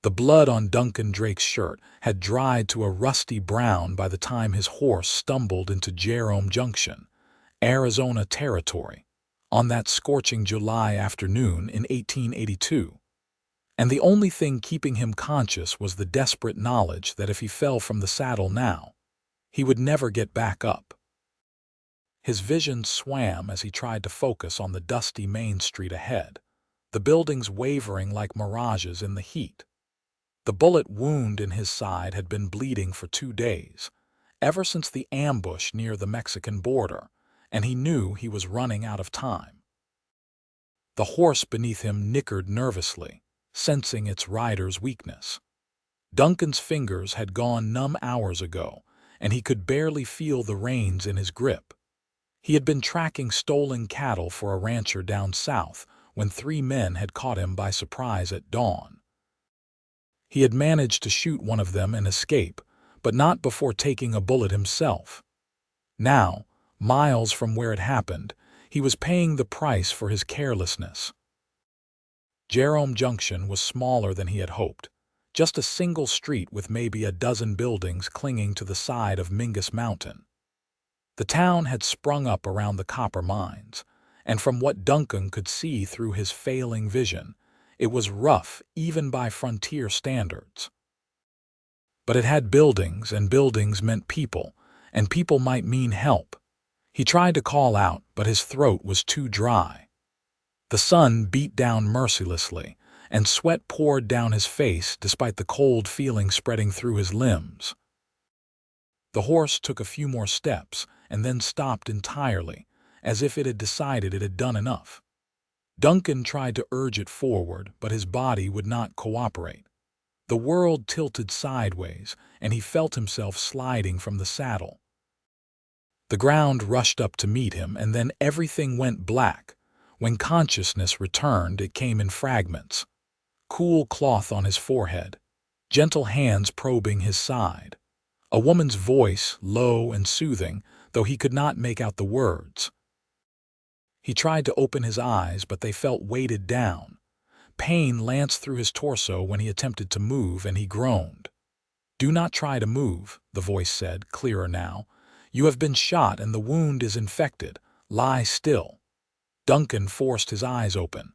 The blood on Duncan Drake's shirt had dried to a rusty brown by the time his horse stumbled into Jerome Junction, Arizona territory, on that scorching July afternoon in 1882. And the only thing keeping him conscious was the desperate knowledge that if he fell from the saddle now, he would never get back up. His vision swam as he tried to focus on the dusty main street ahead, the buildings wavering like mirages in the heat. The bullet wound in his side had been bleeding for 2 days, ever since the ambush near the Mexican border, and he knew he was running out of time. The horse beneath him nickered nervously, sensing its rider's weakness. Duncan's fingers had gone numb hours ago, and he could barely feel the reins in his grip. He had been tracking stolen cattle for a rancher down south when 3 men had caught him by surprise at dawn. He had managed to shoot one of them and escape, but not before taking a bullet himself. Now, miles from where it happened, he was paying the price for his carelessness. Jerome Junction was smaller than he had hoped, just a single street with maybe a dozen buildings clinging to the side of Mingus Mountain. The town had sprung up around the copper mines, and from what Duncan could see through his failing vision, it was rough even by frontier standards. But it had buildings, and buildings meant people, and people might mean help. He tried to call out, but his throat was too dry. The sun beat down mercilessly, and sweat poured down his face despite the cold feeling spreading through his limbs. The horse took a few more steps and then stopped entirely, as if it had decided it had done enough. Duncan tried to urge it forward, but his body would not cooperate. The world tilted sideways, and he felt himself sliding from the saddle. The ground rushed up to meet him, and then everything went black. When consciousness returned, it came in fragments. Cool cloth on his forehead, gentle hands probing his side. A woman's voice, low and soothing, though he could not make out the words. He tried to open his eyes, but they felt weighted down. Pain lanced through his torso when he attempted to move, and he groaned. "Do not try to move," the voice said, clearer now. "You have been shot and the wound is infected. Lie still." Duncan forced his eyes open.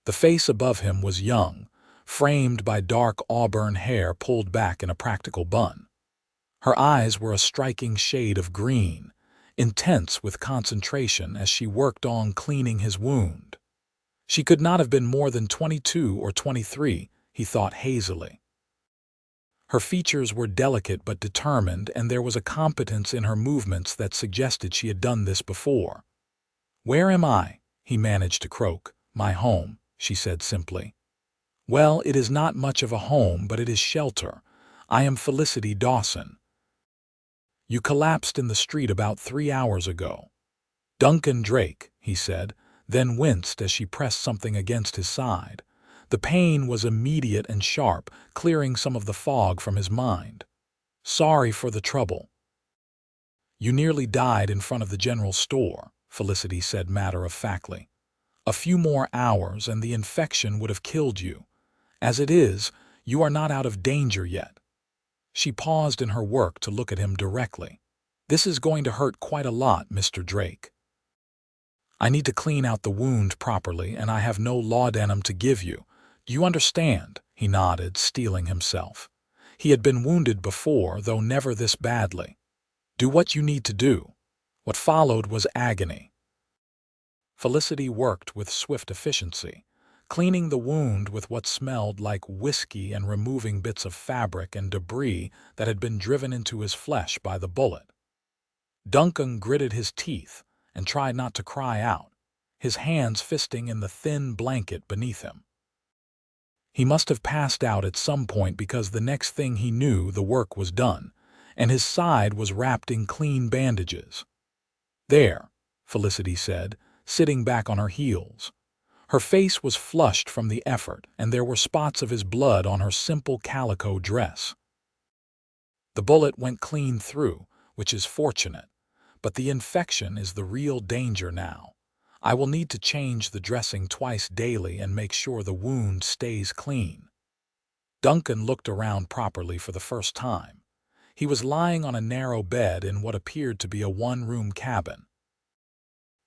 The face above him was young, framed by dark auburn hair pulled back in a practical bun. Her eyes were a striking shade of green, intense with concentration as she worked on cleaning his wound. She could not have been more than 22 or 23, he thought hazily. Her features were delicate but determined, and there was a competence in her movements that suggested she had done this before. "Where am I?" he managed to croak. "My home," she said simply. "Well, it is not much of a home, but it is shelter. I am Felicity Dawson. You collapsed in the street about 3 hours ago." "Duncan Drake," he said, then winced as she pressed something against his side. The pain was immediate and sharp, clearing some of the fog from his mind. "Sorry for the trouble." "You nearly died in front of the general store," Felicity said matter-of-factly. "A few more hours and the infection would have killed you. As it is, you are not out of danger yet." She paused in her work to look at him directly. "This is going to hurt quite a lot, Mr. Drake. I need to clean out the wound properly, and I have no laudanum to give you. Do you understand?" He nodded, steeling himself. He had been wounded before, though never this badly. "Do what you need to do." What followed was agony. Felicity worked with swift efficiency, cleaning the wound with what smelled like whiskey and removing bits of fabric and debris that had been driven into his flesh by the bullet. Duncan gritted his teeth and tried not to cry out, his hands fisting in the thin blanket beneath him. He must have passed out at some point because the next thing he knew the work was done, and his side was wrapped in clean bandages. "There," Felicity said, sitting back on her heels. Her face was flushed from the effort, and there were spots of his blood on her simple calico dress. "The bullet went clean through, which is fortunate, but the infection is the real danger now. I will need to change the dressing twice daily and make sure the wound stays clean." Duncan looked around properly for the first time. He was lying on a narrow bed in what appeared to be a one-room cabin.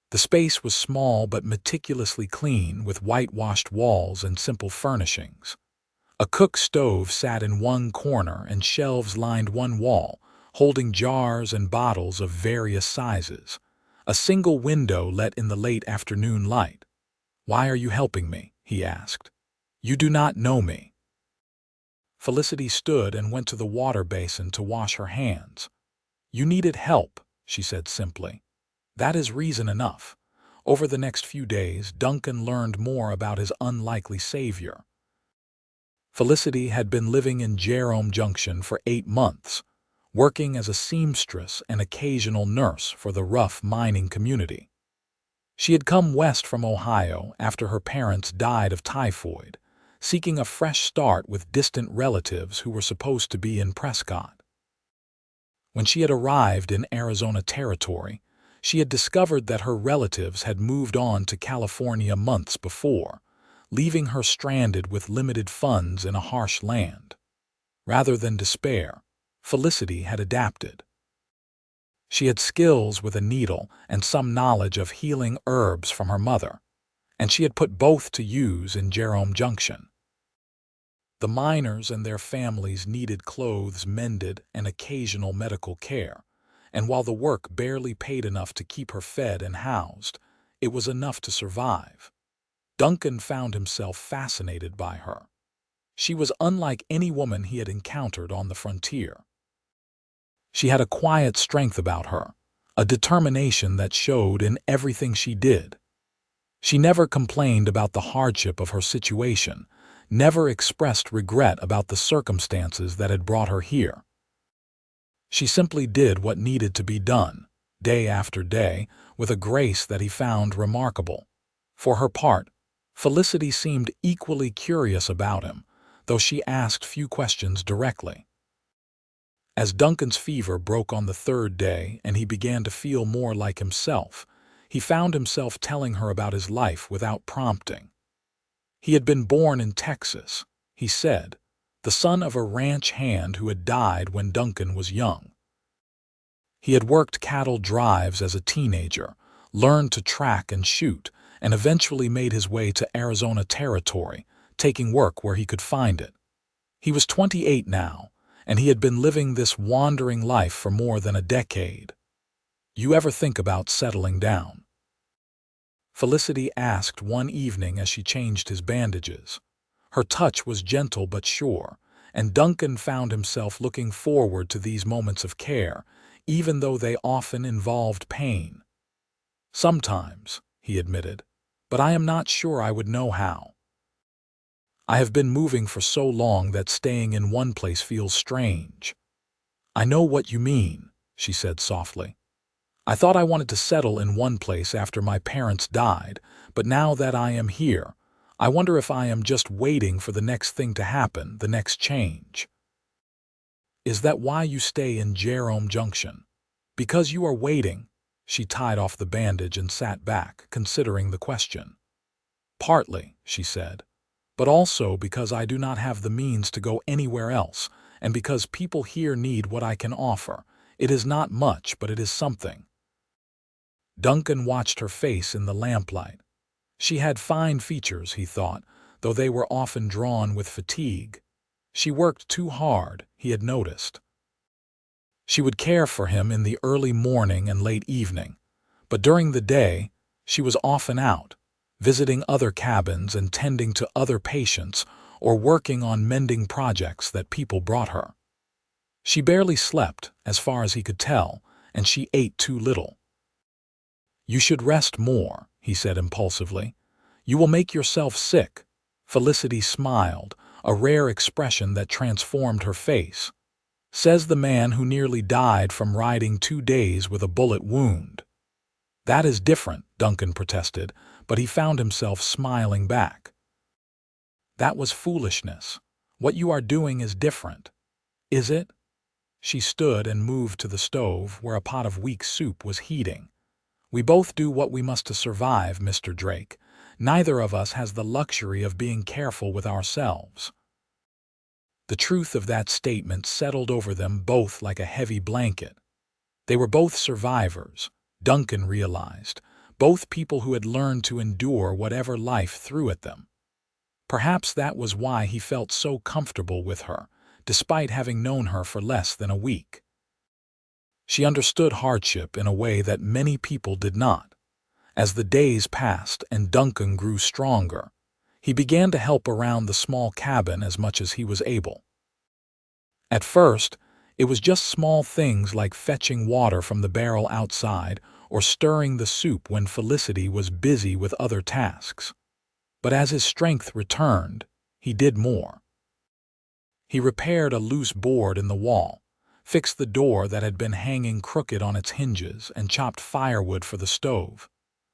The space was small but meticulously clean, with whitewashed walls and simple furnishings. A cook stove sat in one corner and shelves lined one wall, holding jars and bottles of various sizes. A single window let in the late afternoon light. "Why are you helping me?" he asked. "You do not know me." Felicity stood and went to the water basin to wash her hands. "You needed help," she said simply. "That is reason enough." Over the next few days, Duncan learned more about his unlikely savior. Felicity had been living in Jerome Junction for 8 months, working as a seamstress and occasional nurse for the rough mining community. She had come west from Ohio after her parents died of typhoid, seeking a fresh start with distant relatives who were supposed to be in Prescott. When she had arrived in Arizona Territory, she had discovered that her relatives had moved on to California months before, leaving her stranded with limited funds in a harsh land. Rather than despair, Felicity had adapted. She had skills with a needle and some knowledge of healing herbs from her mother, and she had put both to use in Jerome Junction. The miners and their families needed clothes mended and occasional medical care, and while the work barely paid enough to keep her fed and housed, it was enough to survive. Duncan found himself fascinated by her. She was unlike any woman he had encountered on the frontier. She had a quiet strength about her, a determination that showed in everything she did. She never complained about the hardship of her situation, never expressed regret about the circumstances that had brought her here. She simply did what needed to be done, day after day, with a grace that he found remarkable. For her part, Felicity seemed equally curious about him, though she asked few questions directly. As Duncan's fever broke on the 3rd day and he began to feel more like himself, he found himself telling her about his life without prompting. He had been born in Texas, he said, the son of a ranch hand who had died when Duncan was young. He had worked cattle drives as a teenager, learned to track and shoot, and eventually made his way to Arizona Territory, taking work where he could find it. He was 28 now, and he had been living this wandering life for more than a decade. "You ever think about settling down?" Felicity asked one evening as she changed his bandages. Her touch was gentle but sure, and Duncan found himself looking forward to these moments of care, even though they often involved pain. "Sometimes," he admitted, "but I am not sure I would know how. I have been moving for so long that staying in one place feels strange." "I know what you mean," she said softly. "I thought I wanted to settle in one place after my parents died, but now that I am here, I wonder if I am just waiting for the next thing to happen, the next change." "Is that why you stay in Jerome Junction? Because you are waiting?" She tied off the bandage and sat back, considering the question. "Partly," she said, "but also because I do not have the means to go anywhere else, and because people here need what I can offer. It is not much, but it is something." Duncan watched her face in the lamplight. She had fine features, he thought, though they were often drawn with fatigue. She worked too hard, he had noticed. She would care for him in the early morning and late evening, but during the day, she was often out, visiting other cabins and tending to other patients or working on mending projects that people brought her. She barely slept, as far as he could tell, and she ate too little. "You should rest more," he said impulsively. "You will make yourself sick." Felicity smiled, a rare expression that transformed her face. "Says the man who nearly died from riding 2 days with a bullet wound." "That is different," Duncan protested, but he found himself smiling back. "That was foolishness. What you are doing is different." "Is it?" She stood and moved to the stove where a pot of weak soup was heating. "We both do what we must to survive, Mr. Drake. Neither of us has the luxury of being careful with ourselves." The truth of that statement settled over them both like a heavy blanket. They were both survivors, Duncan realized, both people who had learned to endure whatever life threw at them. Perhaps that was why he felt so comfortable with her, despite having known her for less than a week. She understood hardship in a way that many people did not. As the days passed and Duncan grew stronger, he began to help around the small cabin as much as he was able. At first, it was just small things like fetching water from the barrel outside or stirring the soup when Felicity was busy with other tasks. But as his strength returned, he did more. He repaired a loose board in the wall, fixed the door that had been hanging crooked on its hinges, and chopped firewood for the stove.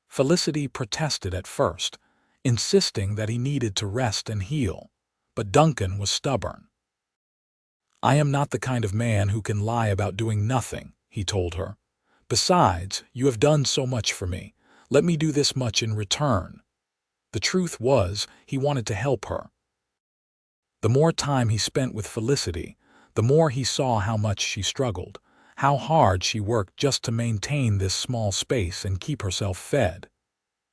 Felicity protested at first, insisting that he needed to rest and heal, but Duncan was stubborn. "I am not the kind of man who can lie about doing nothing," he told her. "Besides, you have done so much for me. Let me do this much in return." The truth was, he wanted to help her. The more time he spent with Felicity, the more he saw how much she struggled, how hard she worked just to maintain this small space and keep herself fed.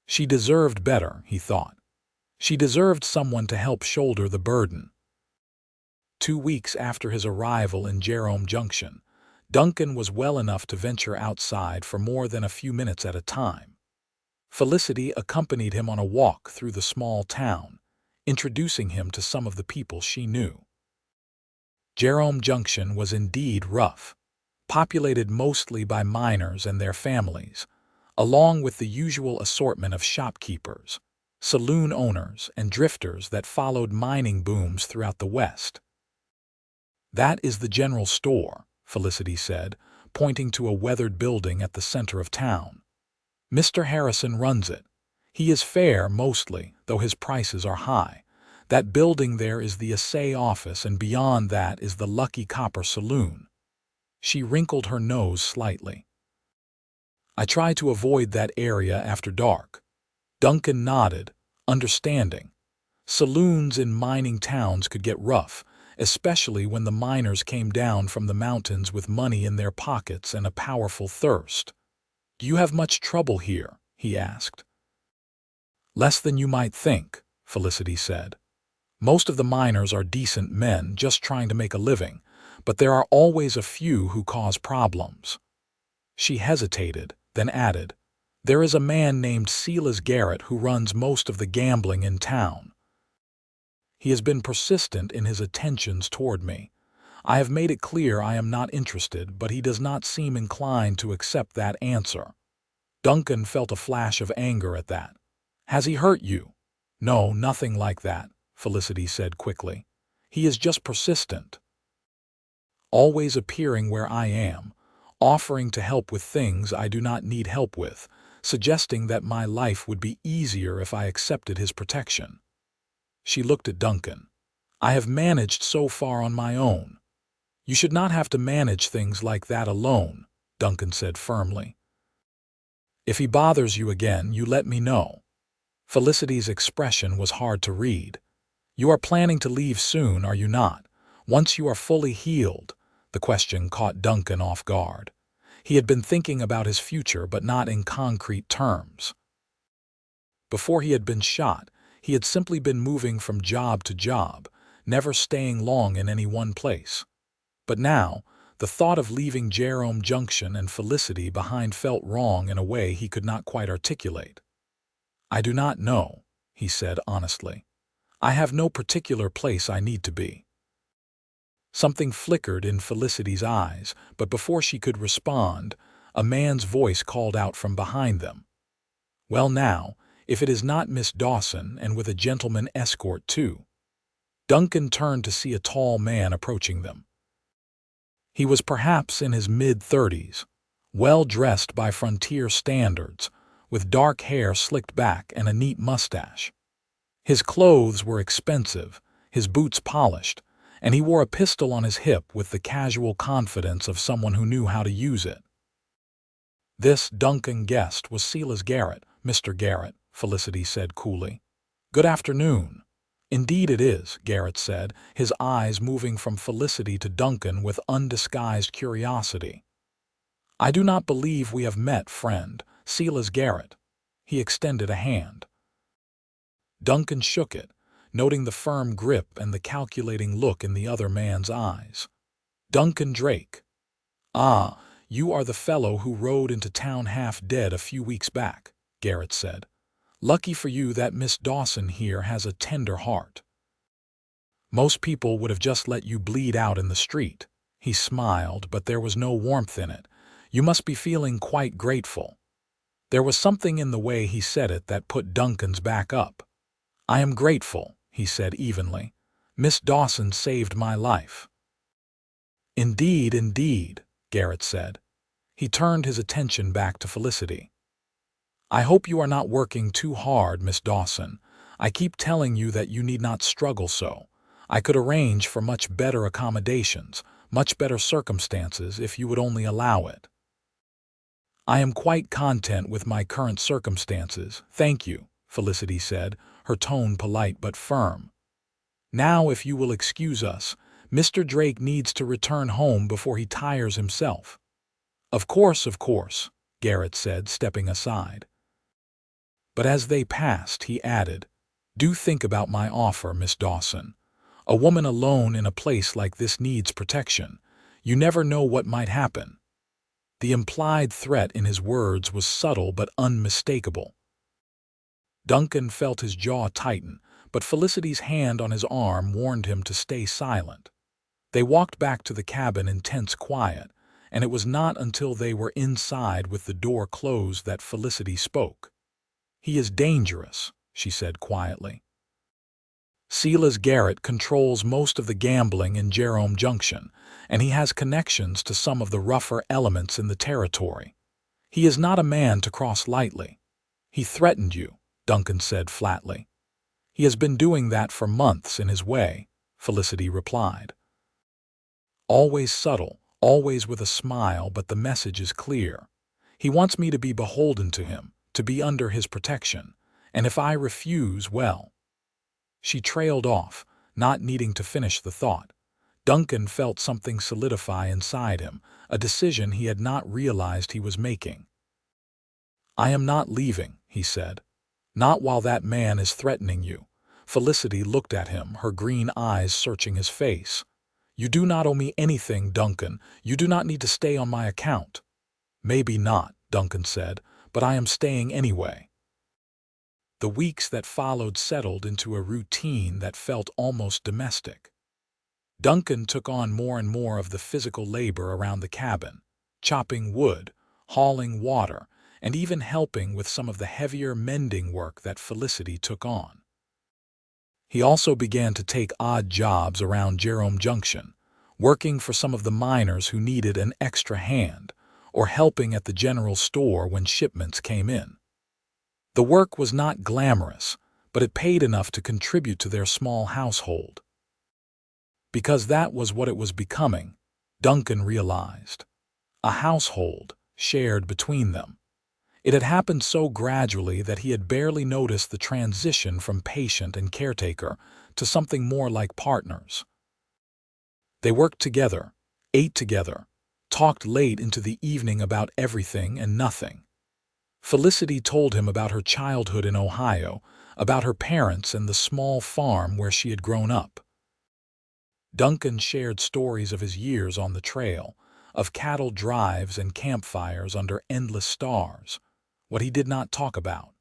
She deserved better, he thought. She deserved someone to help shoulder the burden. 2 weeks after his arrival in Jerome Junction, Duncan was well enough to venture outside for more than a few minutes at a time. Felicity accompanied him on a walk through the small town, introducing him to some of the people she knew. Jerome Junction was indeed rough, populated mostly by miners and their families, along with the usual assortment of shopkeepers, saloon owners, and drifters that followed mining booms throughout the West. "That is the general store," Felicity said, pointing to a weathered building at the center of town. "Mr. Harrison runs it. He is fair mostly, though his prices are high. That building there is the assay office, and beyond that is the Lucky Copper Saloon." She wrinkled her nose slightly. "I try to avoid that area after dark." Duncan nodded, understanding. Saloons in mining towns could get rough, especially when the miners came down from the mountains with money in their pockets and a powerful thirst. "Do you have much trouble here?" he asked. "Less than you might think," Felicity said. "Most of the miners are decent men just trying to make a living, but there are always a few who cause problems." She hesitated, then added, "There is a man named Silas Garrett who runs most of the gambling in town. He has been persistent in his attentions toward me. I have made it clear I am not interested, but he does not seem inclined to accept that answer." Duncan felt a flash of anger at that. "Has he hurt you?" "No, nothing like that," Felicity said quickly. "He is just persistent. Always appearing where I am, offering to help with things I do not need help with, suggesting that my life would be easier if I accepted his protection." She looked at Duncan. "I have managed so far on my own." "You should not have to manage things like that alone," Duncan said firmly. "If he bothers you again, you let me know." Felicity's expression was hard to read. "You are planning to leave soon, are you not? Once you are fully healed?" The question caught Duncan off guard. He had been thinking about his future, but not in concrete terms. Before he had been shot, he had simply been moving from job to job, never staying long in any one place. But now, the thought of leaving Jerome Junction and Felicity behind felt wrong in a way he could not quite articulate. "I do not know," he said honestly. "I have no particular place I need to be." Something flickered in Felicity's eyes, but before she could respond, a man's voice called out from behind them. "Well now, if it is not Miss Dawson, and with a gentleman escort too." Duncan turned to see a tall man approaching them. He was perhaps in his mid-30s, well-dressed by frontier standards, with dark hair slicked back and a neat mustache. His clothes were expensive, his boots polished, and he wore a pistol on his hip with the casual confidence of someone who knew how to use it. This, Duncan guessed, was Silas Garrett. "Mr. Garrett," Felicity said coolly. "Good afternoon. Indeed it is, Garrett said, his eyes moving from Felicity to Duncan with undisguised curiosity. I do not believe we have met, friend. Silas Garrett. He extended a hand. Duncan shook it, noting the firm grip and the calculating look in the other man's eyes. Duncan Drake. Ah, you are the fellow who rode into town half dead a few weeks back, Garrett said. Lucky for you that Miss Dawson here has a tender heart. Most people would have just let you bleed out in the street. He smiled, but there was no warmth in it. You must be feeling quite grateful. There was something in the way he said it that put Duncan's back up. I am grateful, he said evenly. Miss Dawson saved my life. Indeed, indeed, Garrett said. He turned his attention back to Felicity. I hope you are not working too hard, Miss Dawson. I keep telling you that you need not struggle so. I could arrange for much better accommodations, much better circumstances if you would only allow it. I am quite content with my current circumstances, thank you, Felicity said, her tone polite but firm. Now, if you will excuse us, Mr. Drake needs to return home before he tires himself. Of course, Garrett said, stepping aside. But as they passed, he added, Do think about my offer, Miss Dawson. A woman alone in a place like this needs protection. You never know what might happen. The implied threat in his words was subtle but unmistakable. Duncan felt his jaw tighten, but Felicity's hand on his arm warned him to stay silent. They walked back to the cabin in tense quiet, and it was not until they were inside with the door closed that Felicity spoke. He is dangerous, she said quietly. Silas Garrett controls most of the gambling in Jerome Junction, and he has connections to some of the rougher elements in the territory. He is not a man to cross lightly. He threatened you, Duncan said flatly. He has been doing that for months in his way, Felicity replied. Always subtle, always with a smile, but the message is clear. He wants me to be beholden to him, to be under his protection, and if I refuse, well. She trailed off, not needing to finish the thought. Duncan felt something solidify inside him, a decision he had not realized he was making. I am not leaving, he said. Not while that man is threatening you. Felicity looked at him, her green eyes searching his face. You do not owe me anything, Duncan. You do not need to stay on my account. Maybe not, Duncan said, but I am staying anyway. The weeks that followed settled into a routine that felt almost domestic. Duncan took on more and more of the physical labor around the cabin, chopping wood, hauling water, and even helping with some of the heavier mending work that Felicity took on. He also began to take odd jobs around Jerome Junction, working for some of the miners who needed an extra hand, or helping at the general store when shipments came in. The work was not glamorous, but it paid enough to contribute to their small household. Because that was what it was becoming, Duncan realized. A household shared between them. It had happened so gradually that he had barely noticed the transition from patient and caretaker to something more like partners. They worked together, ate together, talked late into the evening about everything and nothing. Felicity told him about her childhood in Ohio, about her parents and the small farm where she had grown up. Duncan shared stories of his years on the trail, of cattle drives and campfires under endless stars. What he did not talk about,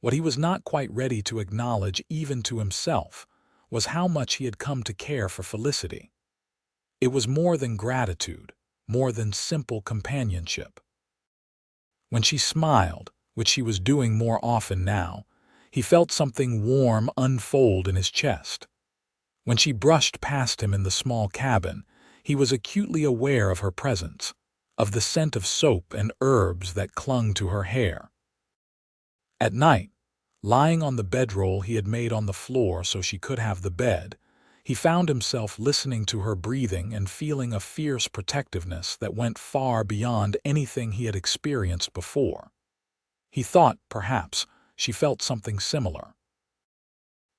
what he was not quite ready to acknowledge even to himself, was how much he had come to care for Felicity. It was more than gratitude, more than simple companionship. When she smiled, which she was doing more often now, he felt something warm unfold in his chest. When she brushed past him in the small cabin, he was acutely aware of her presence, of the scent of soap and herbs that clung to her hair. At night, lying on the bedroll he had made on the floor so she could have the bed, he found himself listening to her breathing and feeling a fierce protectiveness that went far beyond anything he had experienced before. He thought, perhaps, she felt something similar.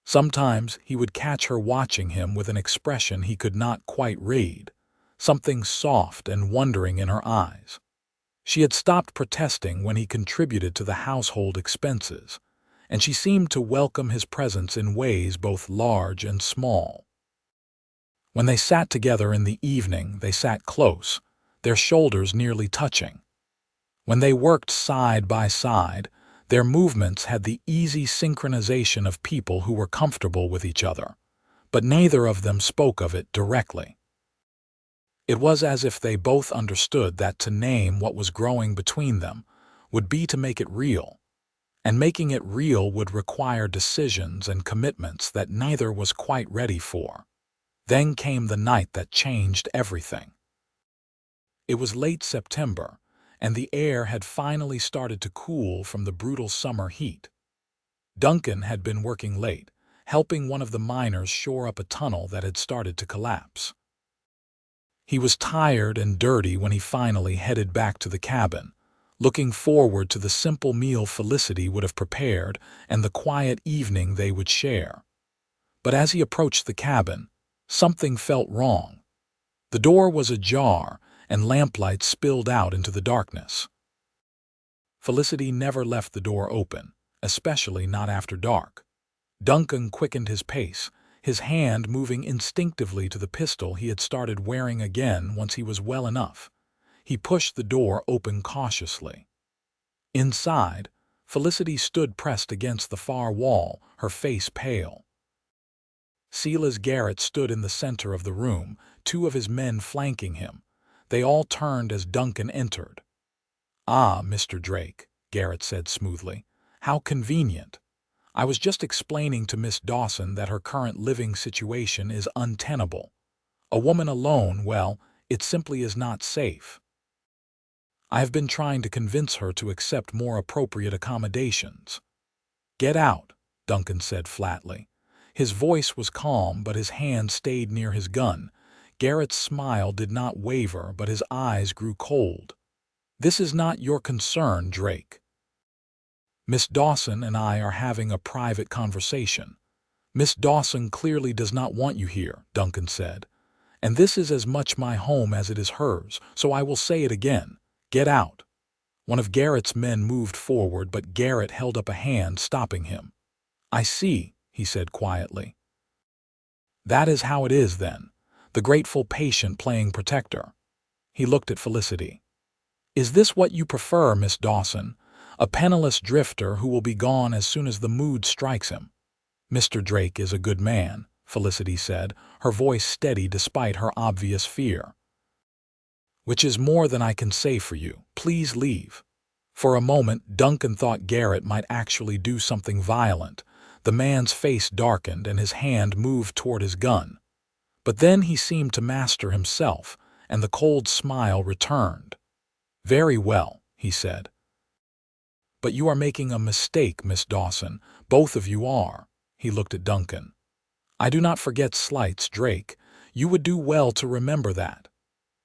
Sometimes he would catch her watching him with an expression he could not quite read, something soft and wondering in her eyes. She had stopped protesting when he contributed to the household expenses, and she seemed to welcome his presence in ways both large and small. When they sat together in the evening, they sat close, their shoulders nearly touching. When they worked side by side, their movements had the easy synchronization of people who were comfortable with each other, but neither of them spoke of it directly. It was as if they both understood that to name what was growing between them would be to make it real, and making it real would require decisions and commitments that neither was quite ready for. Then came the night that changed everything. It was late September, and the air had finally started to cool from the brutal summer heat. Duncan had been working late, helping one of the miners shore up a tunnel that had started to collapse. He was tired and dirty when he finally headed back to the cabin, looking forward to the simple meal Felicity would have prepared and the quiet evening they would share. But as he approached the cabin, something felt wrong. The door was ajar, and lamplight spilled out into the darkness. Felicity never left the door open, especially not after dark. Duncan quickened his pace, his hand moving instinctively to the pistol he had started wearing again once he was well enough. He pushed the door open cautiously. Inside, Felicity stood pressed against the far wall, her face pale. Silas Garrett stood in the center of the room, two of his men flanking him. They all turned as Duncan entered. "Ah, Mr. Drake," Garrett said smoothly. "How convenient. I was just explaining to Miss Dawson that her current living situation is untenable. A woman alone, well, it simply is not safe. I have been trying to convince her to accept more appropriate accommodations." "Get out," Duncan said flatly. His voice was calm, but his hand stayed near his gun. Garrett's smile did not waver, but his eyes grew cold. "This is not your concern, Drake. Miss Dawson and I are having a private conversation." "Miss Dawson clearly does not want you here," Duncan said. "And this is as much my home as it is hers, so I will say it again. Get out." One of Garrett's men moved forward, but Garrett held up a hand, stopping him. "I see," he said quietly. "That is how it is, then. The grateful patient playing protector." He looked at Felicity. "Is this what you prefer, Miss Dawson? A penniless drifter who will be gone as soon as the mood strikes him?" "Mr. Drake is a good man," Felicity said, her voice steady despite her obvious fear. "Which is more than I can say for you. Please leave." For a moment, Duncan thought Garrett might actually do something violent. The man's face darkened and his hand moved toward his gun. But then he seemed to master himself, and the cold smile returned. "Very well," he said. "But you are making a mistake, Miss Dawson. Both of you are." He looked at Duncan. "I do not forget slights, Drake. You would do well to remember that."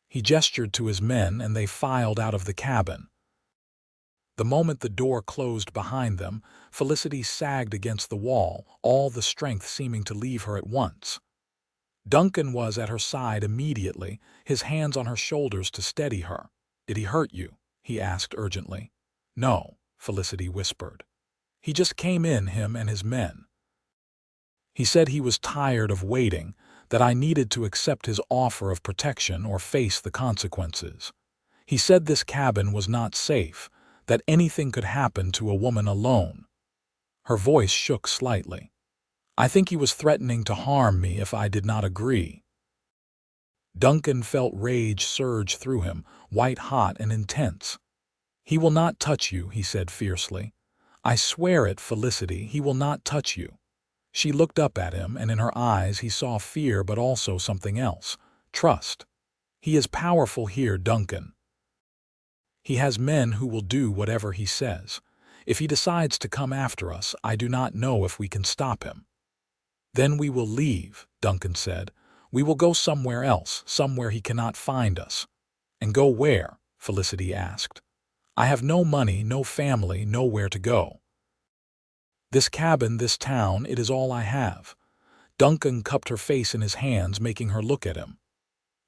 He gestured to his men, and they filed out of the cabin. The moment the door closed behind them, Felicity sagged against the wall, all the strength seeming to leave her at once. Duncan was at her side immediately, his hands on her shoulders to steady her. "Did he hurt you?" he asked urgently. "No," Felicity whispered. "He just came in, him and his men. He said he was tired of waiting, that I needed to accept his offer of protection or face the consequences. He said this cabin was not safe, that anything could happen to a woman alone." Her voice shook slightly. "I think he was threatening to harm me if I did not agree." Duncan felt rage surge through him, white-hot and intense. "He will not touch you," he said fiercely. "I swear it, Felicity, he will not touch you." She looked up at him, and in her eyes he saw fear but also something else, trust. "He is powerful here, Duncan. He has men who will do whatever he says. If he decides to come after us, I do not know if we can stop him." "Then we will leave," Duncan said. "We will go somewhere else, somewhere he cannot find us." "And go where?" Felicity asked. "I have no money, no family, nowhere to go." This cabin, this town, it is all I have. Duncan cupped her face in his hands, making her look at him.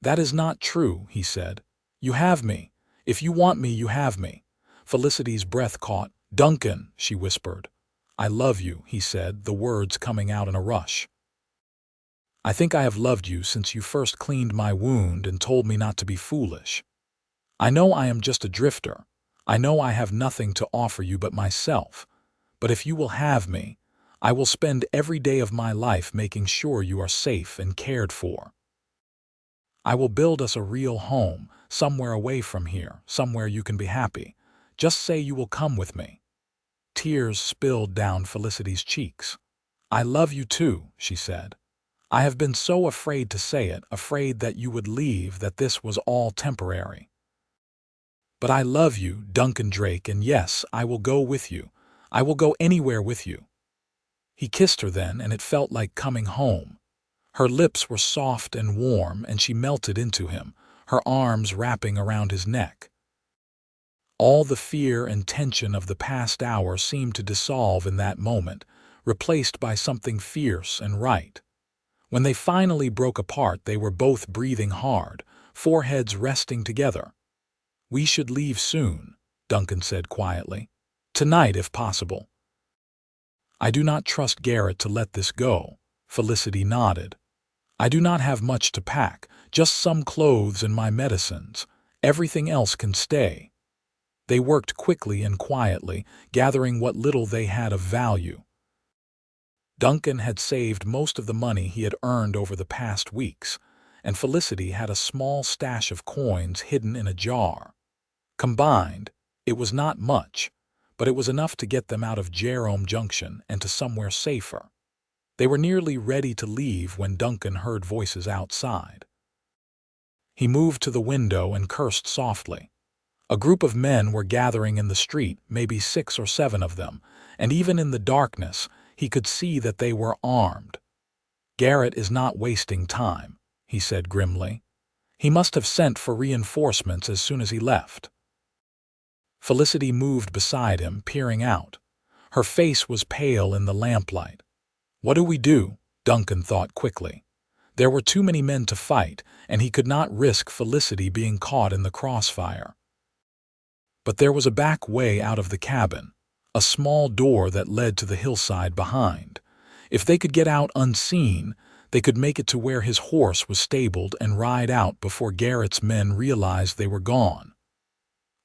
That is not true, he said. You have me. If you want me, you have me. Felicity's breath caught. Duncan, she whispered. I love you, he said, the words coming out in a rush. I think I have loved you since you first cleaned my wound and told me not to be foolish. I know I am just a drifter. I know I have nothing to offer you but myself. But if you will have me, I will spend every day of my life making sure you are safe and cared for. I will build us a real home, somewhere away from here, somewhere you can be happy. Just say you will come with me. Tears spilled down Felicity's cheeks. I love you too, she said. I have been so afraid to say it, afraid that you would leave, that this was all temporary. But I love you, Duncan Drake, and yes, I will go with you. I will go anywhere with you. He kissed her then, and it felt like coming home. Her lips were soft and warm, and she melted into him, her arms wrapping around his neck. All the fear and tension of the past hour seemed to dissolve in that moment, replaced by something fierce and right. When they finally broke apart, they were both breathing hard, foreheads resting together. We should leave soon, Duncan said quietly. Tonight, if possible. I do not trust Garrett to let this go, Felicity nodded. I do not have much to pack, just some clothes and my medicines. Everything else can stay. They worked quickly and quietly, gathering what little they had of value. Duncan had saved most of the money he had earned over the past weeks, and Felicity had a small stash of coins hidden in a jar. Combined, it was not much, but it was enough to get them out of Jerome Junction and to somewhere safer. They were nearly ready to leave when Duncan heard voices outside. He moved to the window and cursed softly. A group of men were gathering in the street, maybe 6 or 7 of them, and even in the darkness, he could see that they were armed. Garrett is not wasting time, he said grimly. He must have sent for reinforcements as soon as he left. Felicity moved beside him, peering out. Her face was pale in the lamplight. What do we do? Duncan thought quickly. There were too many men to fight, and he could not risk Felicity being caught in the crossfire. But there was a back way out of the cabin, a small door that led to the hillside behind. If they could get out unseen, they could make it to where his horse was stabled and ride out before Garrett's men realized they were gone.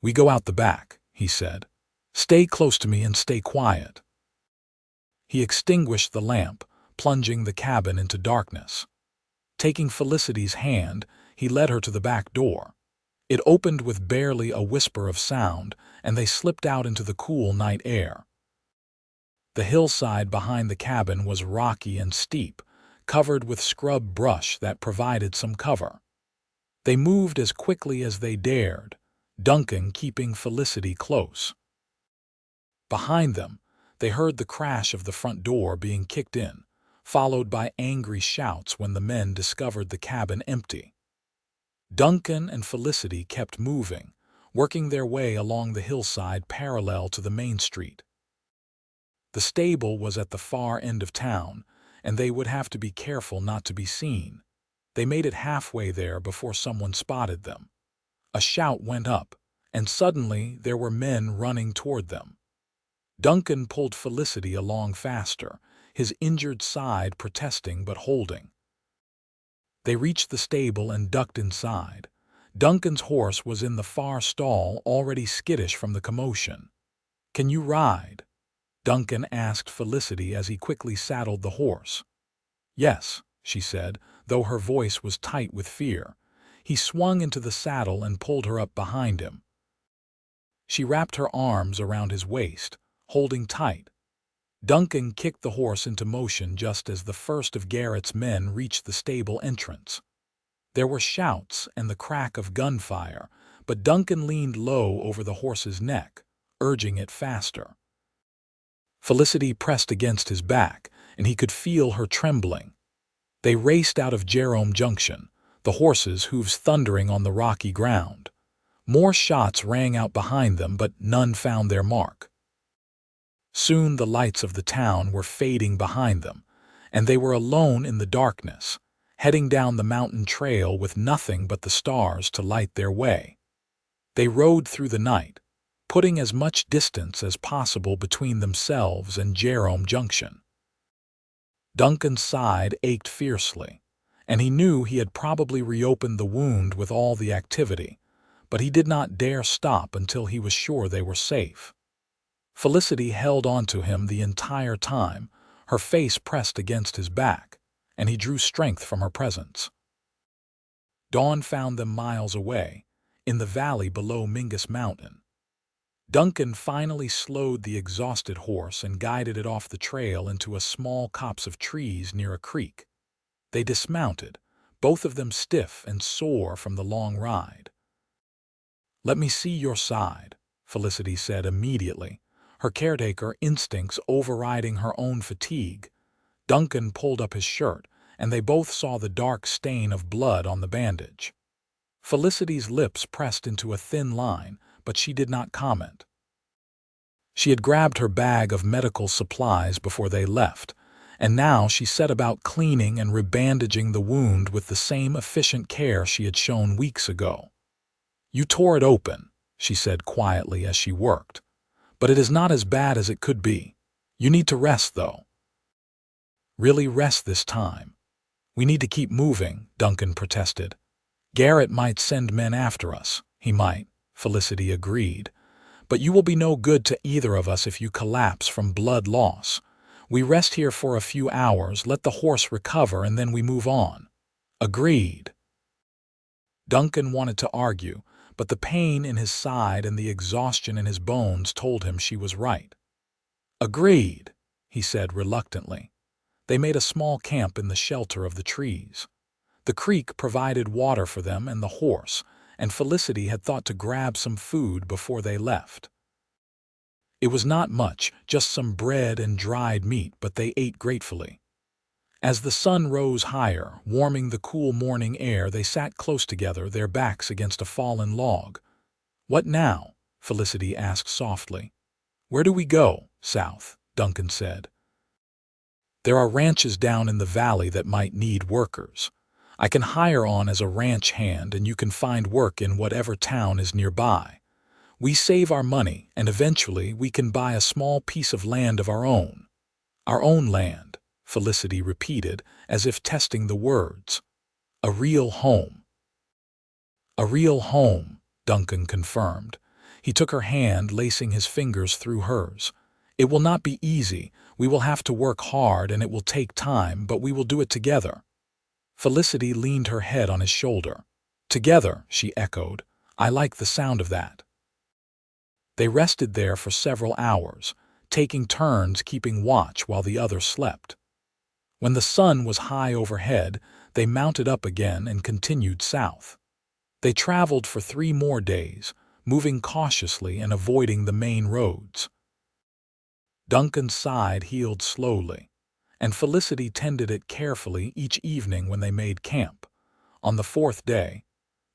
We go out the back, he said. Stay close to me and stay quiet. He extinguished the lamp, plunging the cabin into darkness. Taking Felicity's hand, he led her to the back door. It opened with barely a whisper of sound, and they slipped out into the cool night air. The hillside behind the cabin was rocky and steep, covered with scrub brush that provided some cover. They moved as quickly as they dared, Duncan keeping Felicity close. Behind them, they heard the crash of the front door being kicked in, followed by angry shouts when the men discovered the cabin empty. Duncan and Felicity kept moving, working their way along the hillside parallel to the main street. The stable was at the far end of town, and they would have to be careful not to be seen. They made it halfway there before someone spotted them. A shout went up, and suddenly there were men running toward them. Duncan pulled Felicity along faster, his injured side protesting but holding. They reached the stable and ducked inside. Duncan's horse was in the far stall, already skittish from the commotion. "Can you ride?" Duncan asked Felicity as he quickly saddled the horse. "Yes," she said, though her voice was tight with fear. He swung into the saddle and pulled her up behind him. She wrapped her arms around his waist, holding tight. Duncan kicked the horse into motion just as the first of Garrett's men reached the stable entrance. There were shouts and the crack of gunfire, but Duncan leaned low over the horse's neck, urging it faster. Felicity pressed against his back, and he could feel her trembling. They raced out of Jerome Junction, the horses' hooves thundering on the rocky ground. More shots rang out behind them, but none found their mark. Soon the lights of the town were fading behind them, and they were alone in the darkness, heading down the mountain trail with nothing but the stars to light their way. They rode through the night, putting as much distance as possible between themselves and Jerome Junction. Duncan's side ached fiercely, and he knew he had probably reopened the wound with all the activity, but he did not dare stop until he was sure they were safe. Felicity held on to him the entire time, her face pressed against his back, and he drew strength from her presence. Dawn found them miles away, in the valley below Mingus Mountain. Duncan finally slowed the exhausted horse and guided it off the trail into a small copse of trees near a creek. They dismounted, both of them stiff and sore from the long ride. "Let me see your side," Felicity said immediately, her caretaker instincts overriding her own fatigue. Duncan pulled up his shirt, and they both saw the dark stain of blood on the bandage. Felicity's lips pressed into a thin line, but she did not comment. She had grabbed her bag of medical supplies before they left, and now she set about cleaning and rebandaging the wound with the same efficient care she had shown weeks ago. "You tore it open," she said quietly as she worked, "but it is not as bad as it could be. You need to rest, though." "Really rest this time. We need to keep moving," Duncan protested. "Garrett might send men after us." "He might," Felicity agreed. "But you will be no good to either of us if you collapse from blood loss. We rest here for a few hours, let the horse recover, and then we move on." "Agreed." Duncan wanted to argue, but the pain in his side and the exhaustion in his bones told him she was right. "Agreed," he said reluctantly. They made a small camp in the shelter of the trees. The creek provided water for them and the horse, and Felicity had thought to grab some food before they left. It was not much, just some bread and dried meat, but they ate gratefully. As the sun rose higher, warming the cool morning air, they sat close together, their backs against a fallen log. "What now?" Felicity asked softly. "Where do we go?" "South," Duncan said. "There are ranches down in the valley that might need workers. I can hire on as a ranch hand, and you can find work in whatever town is nearby. We save our money, and eventually we can buy a small piece of land of our own." "Our own land," Felicity repeated, as if testing the words. "A real home." "A real home," Duncan confirmed. He took her hand, lacing his fingers through hers. "It will not be easy. We will have to work hard, and it will take time, but we will do it together." Felicity leaned her head on his shoulder. "Together," she echoed. "I like the sound of that." They rested there for several hours, taking turns keeping watch while the other slept. When the sun was high overhead, they mounted up again and continued south. They traveled for 3 more days, moving cautiously and avoiding the main roads. Duncan's side healed slowly, and Felicity tended it carefully each evening when they made camp. On the 4th day,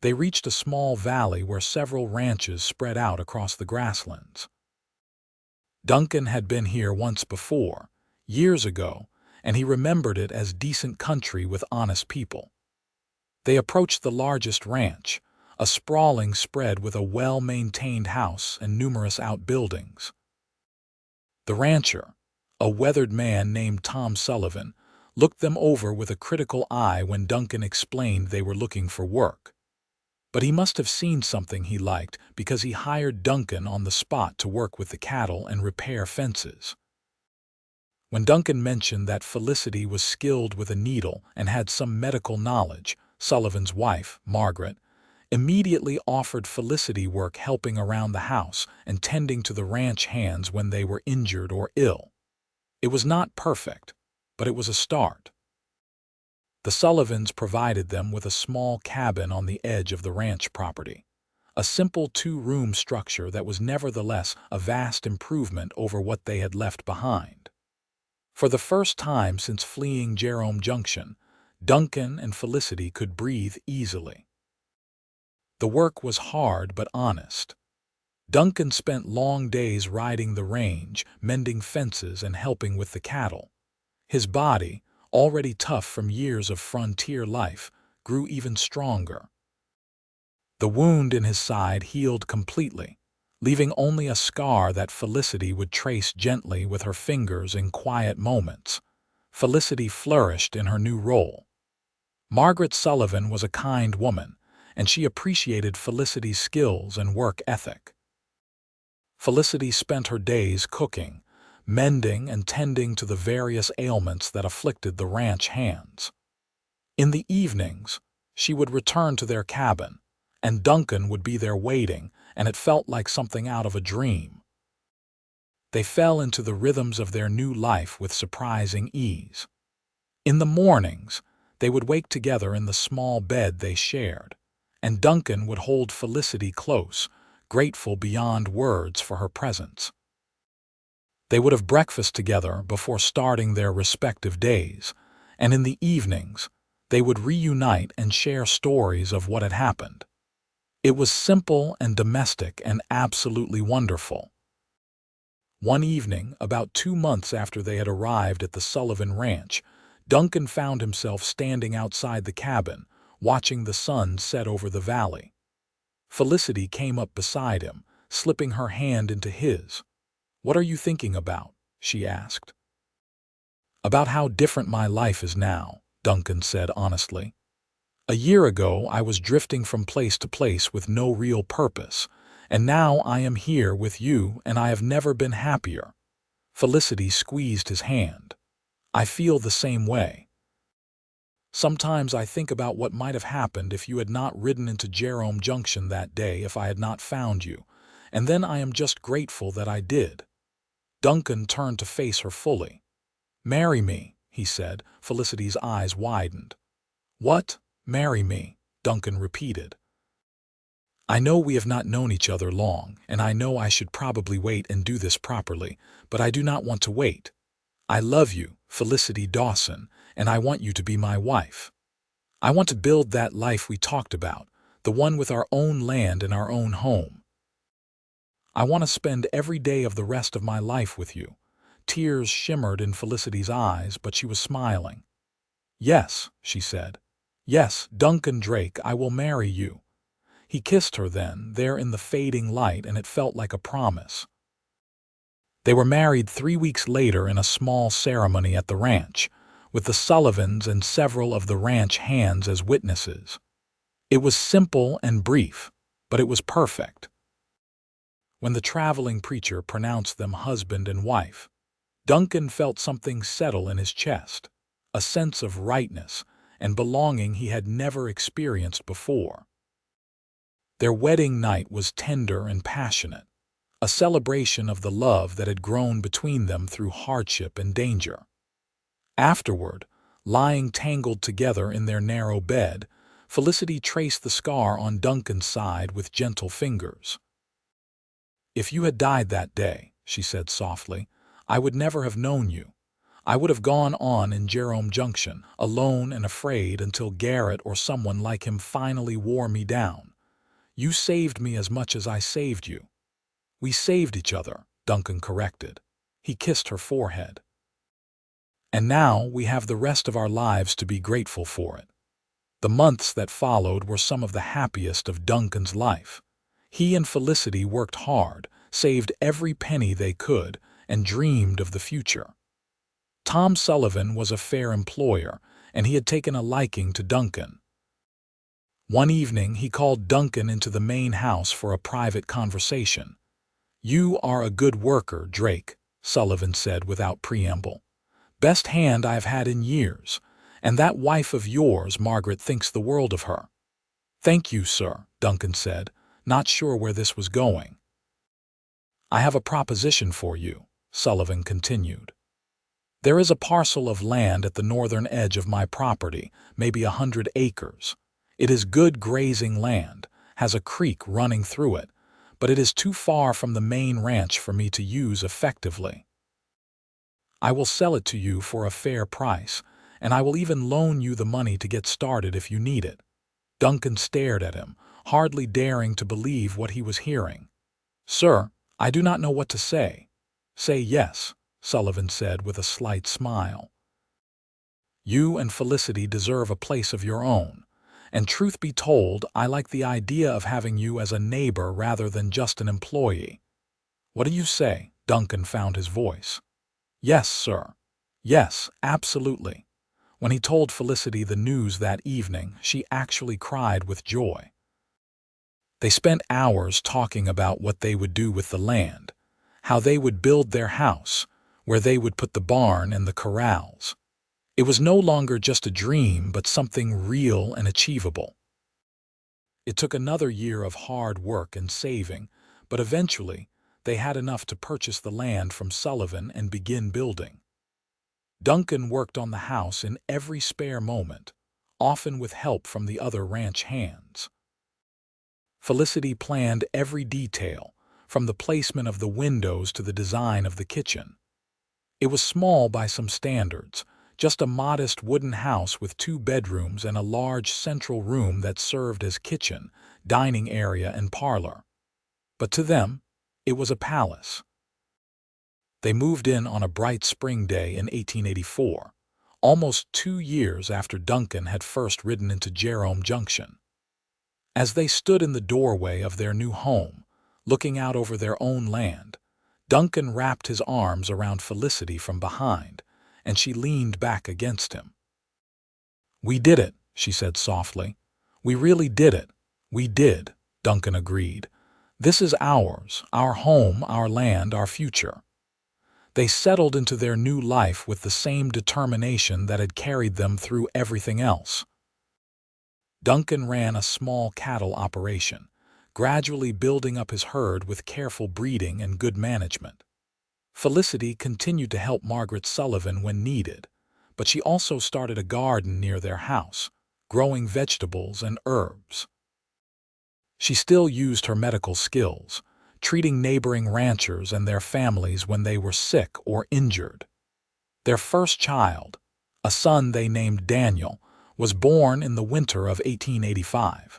they reached a small valley where several ranches spread out across the grasslands. Duncan had been here once before, years ago, and he remembered it as decent country with honest people. They approached the largest ranch, a sprawling spread with a well-maintained house and numerous outbuildings. The rancher, a weathered man named Tom Sullivan, looked them over with a critical eye when Duncan explained they were looking for work. But he must have seen something he liked, because he hired Duncan on the spot to work with the cattle and repair fences. When Duncan mentioned that Felicity was skilled with a needle and had some medical knowledge, Sullivan's wife, Margaret, immediately offered Felicity work helping around the house and tending to the ranch hands when they were injured or ill. It was not perfect, but it was a start. The Sullivans provided them with a small cabin on the edge of the ranch property, a simple 2-room structure that was nevertheless a vast improvement over what they had left behind. For the first time since fleeing Jerome Junction, Duncan and Felicity could breathe easily. The work was hard but honest. Duncan spent long days riding the range, mending fences and helping with the cattle. His body, already tough from years of frontier life, grew even stronger. The wound in his side healed completely, leaving only a scar that Felicity would trace gently with her fingers in quiet moments. Felicity flourished in her new role. Margaret Sullivan was a kind woman, and she appreciated Felicity's skills and work ethic. Felicity spent her days cooking, mending and tending to the various ailments that afflicted the ranch hands. In the evenings, she would return to their cabin, and Duncan would be there waiting, and it felt like something out of a dream. They fell into the rhythms of their new life with surprising ease. In the mornings, they would wake together in the small bed they shared, and Duncan would hold Felicity close, grateful beyond words for her presence. They would have breakfast together before starting their respective days, and in the evenings, they would reunite and share stories of what had happened. It was simple and domestic and absolutely wonderful. One evening, about 2 months after they had arrived at the Sullivan Ranch, Duncan found himself standing outside the cabin, watching the sun set over the valley. Felicity came up beside him, slipping her hand into his. "What are you thinking about?" she asked. "About how different my life is now," Duncan said honestly. "A year ago, I was drifting from place to place with no real purpose, and now I am here with you and I have never been happier." Felicity squeezed his hand. "I feel the same way. Sometimes I think about what might have happened if you had not ridden into Jerome Junction that day, if I had not found you, and then I am just grateful that I did." Duncan turned to face her fully. "Marry me," he said. Felicity's eyes widened. "What? Marry me?" Duncan repeated. "I know we have not known each other long, and I know I should probably wait and do this properly, but I do not want to wait. I love you, Felicity Dawson, and I want you to be my wife. I want to build that life we talked about, the one with our own land and our own home. I want to spend every day of the rest of my life with you." Tears shimmered in Felicity's eyes, but she was smiling. "Yes," she said. "Yes, Duncan Drake, I will marry you." He kissed her then, there in the fading light, and it felt like a promise. They were married 3 weeks later in a small ceremony at the ranch, with the Sullivans and several of the ranch hands as witnesses. It was simple and brief, but it was perfect. When the traveling preacher pronounced them husband and wife, Duncan felt something settle in his chest, a sense of rightness and belonging he had never experienced before. Their wedding night was tender and passionate, a celebration of the love that had grown between them through hardship and danger. Afterward, lying tangled together in their narrow bed, Felicity traced the scar on Duncan's side with gentle fingers. "If you had died that day," she said softly, "I would never have known you. I would have gone on in Jerome Junction, alone and afraid, until Garrett or someone like him finally wore me down. You saved me as much as I saved you." "We saved each other," Duncan corrected. He kissed her forehead. "And now we have the rest of our lives to be grateful for it." The months that followed were some of the happiest of Duncan's life. He and Felicity worked hard, saved every penny they could, and dreamed of the future. Tom Sullivan was a fair employer, and he had taken a liking to Duncan. One evening he called Duncan into the main house for a private conversation. "You are a good worker, Drake," Sullivan said without preamble. "Best hand I have had in years, and that wife of yours, Margaret, thinks the world of her." "Thank you, sir," Duncan said, not sure where this was going. "I have a proposition for you," Sullivan continued. "There is a parcel of land at the northern edge of my property, maybe 100 acres. It is good grazing land, has a creek running through it, but it is too far from the main ranch for me to use effectively. I will sell it to you for a fair price, and I will even loan you the money to get started if you need it." Duncan stared at him, hardly daring to believe what he was hearing. "Sir, I do not know what to say." "Say yes," Sullivan said with a slight smile. "You and Felicity deserve a place of your own. And truth be told, I like the idea of having you as a neighbor rather than just an employee. What do you say?" Duncan found his voice. "Yes, sir. Yes, absolutely." When he told Felicity the news that evening, she actually cried with joy. They spent hours talking about what they would do with the land, how they would build their house, where they would put the barn and the corrals. It was no longer just a dream, but something real and achievable. It took another year of hard work and saving, but eventually they had enough to purchase the land from Sullivan and begin building. Duncan worked on the house in every spare moment, often with help from the other ranch hands. Felicity planned every detail, from the placement of the windows to the design of the kitchen. It was small by some standards, just a modest wooden house with 2 bedrooms and a large central room that served as kitchen, dining area, and parlor. But to them, it was a palace. They moved in on a bright spring day in 1884, almost 2 years after Duncan had first ridden into Jerome Junction. As they stood in the doorway of their new home, looking out over their own land, Duncan wrapped his arms around Felicity from behind, and she leaned back against him. "We did it," she said softly. "We really did it. We did," Duncan agreed. "This is ours, our home, our land, our future." They settled into their new life with the same determination that had carried them through everything else. Duncan ran a small cattle operation, gradually building up his herd with careful breeding and good management. Felicity continued to help Margaret Sullivan when needed, but she also started a garden near their house, growing vegetables and herbs. She still used her medical skills, treating neighboring ranchers and their families when they were sick or injured. Their first child, a son they named Daniel, was born in the winter of 1885.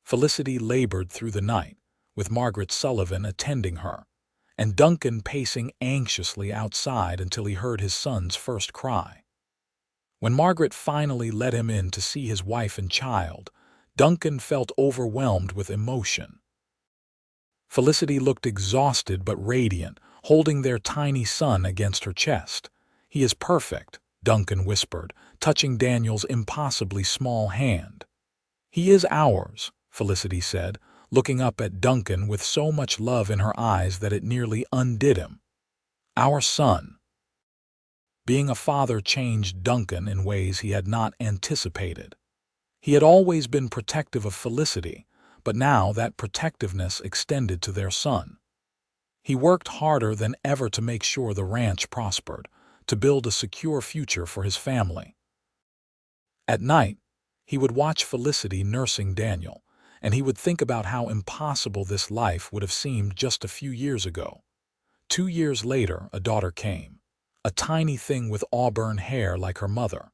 Felicity labored through the night, with Margaret Sullivan attending her, and Duncan pacing anxiously outside until he heard his son's first cry. When Margaret finally let him in to see his wife and child, Duncan felt overwhelmed with emotion. Felicity looked exhausted but radiant, holding their tiny son against her chest. "He is perfect," Duncan whispered, touching Daniel's impossibly small hand. "He is ours," Felicity said, looking up at Duncan with so much love in her eyes that it nearly undid him. "Our son." Being a father changed Duncan in ways he had not anticipated. He had always been protective of Felicity, but now that protectiveness extended to their son. He worked harder than ever to make sure the ranch prospered, to build a secure future for his family. At night, he would watch Felicity nursing Daniel, and he would think about how impossible this life would have seemed just a few years ago. 2 years later, a daughter came, a tiny thing with auburn hair like her mother.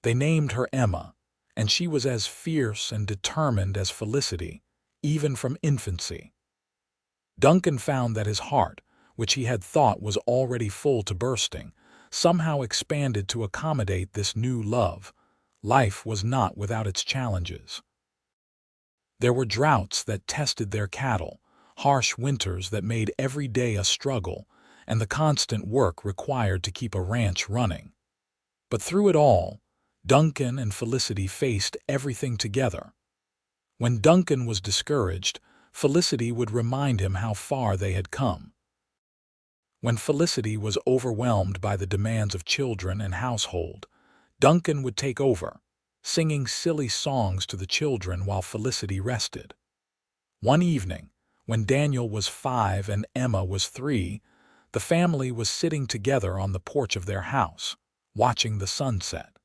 They named her Emma, and she was as fierce and determined as Felicity, even from infancy. Duncan found that his heart, which he had thought was already full to bursting, somehow expanded to accommodate this new love. Life was not without its challenges. There were droughts that tested their cattle, harsh winters that made every day a struggle, and the constant work required to keep a ranch running. But through it all, Duncan and Felicity faced everything together. When Duncan was discouraged, Felicity would remind him how far they had come. When Felicity was overwhelmed by the demands of children and household, Duncan would take over, singing silly songs to the children while Felicity rested. One evening, when Daniel was 5 and Emma was 3, the family was sitting together on the porch of their house, watching the sunset.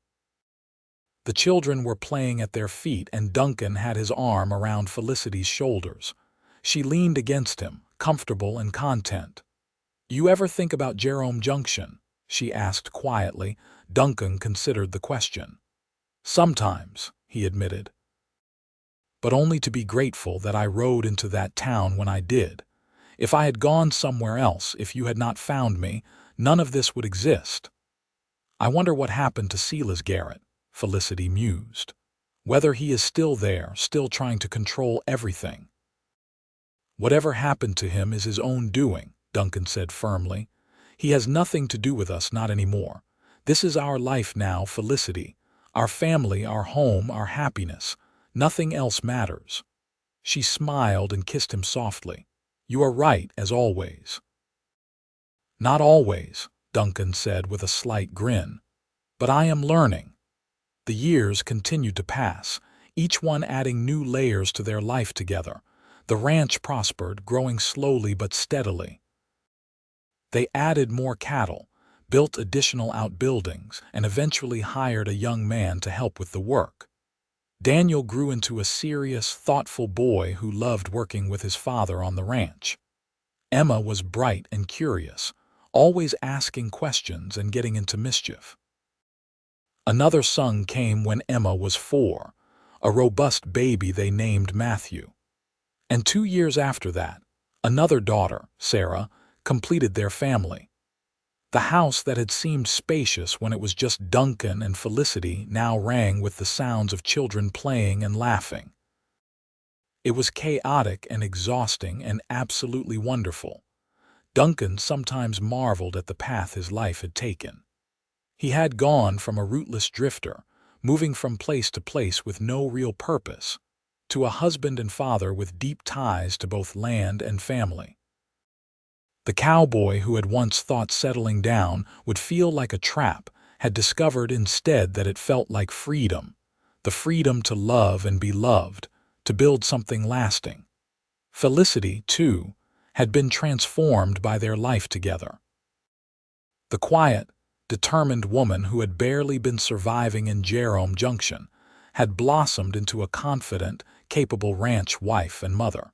The children were playing at their feet, and Duncan had his arm around Felicity's shoulders. She leaned against him, comfortable and content. "You ever think about Jerome Junction?" she asked quietly. Duncan considered the question. "Sometimes," he admitted. but only to be grateful that I rode into that town when I did. If I had gone somewhere else, if you had not found me, none of this would exist." "I wonder what happened to Silas Garrett," Felicity mused. "Whether he is still there, still trying to control everything." "Whatever happened to him is his own doing," Duncan said firmly. "He has nothing to do with us, not anymore. This is our life now, Felicity. Our family, our home, our happiness. Nothing else matters." She smiled and kissed him softly. "You are right, as always." "Not always," Duncan said with a slight grin. "But I am learning." The years continued to pass, each one adding new layers to their life together. The ranch prospered, growing slowly but steadily. They added more cattle, built additional outbuildings, and eventually hired a young man to help with the work. Daniel grew into a serious, thoughtful boy who loved working with his father on the ranch. Emma was bright and curious, always asking questions and getting into mischief. Another son came when Emma was 4, a robust baby they named Matthew. And 2 years after that, another daughter, Sarah, completed their family. The house that had seemed spacious when it was just Duncan and Felicity now rang with the sounds of children playing and laughing. It was chaotic and exhausting and absolutely wonderful. Duncan sometimes marveled at the path his life had taken. He had gone from a rootless drifter, moving from place to place with no real purpose, to a husband and father with deep ties to both land and family. The cowboy who had once thought settling down would feel like a trap had discovered instead that it felt like freedom, the freedom to love and be loved, to build something lasting. Felicity, too, had been transformed by their life together. The quiet, determined woman who had barely been surviving in Jerome Junction had blossomed into a confident, capable ranch wife and mother.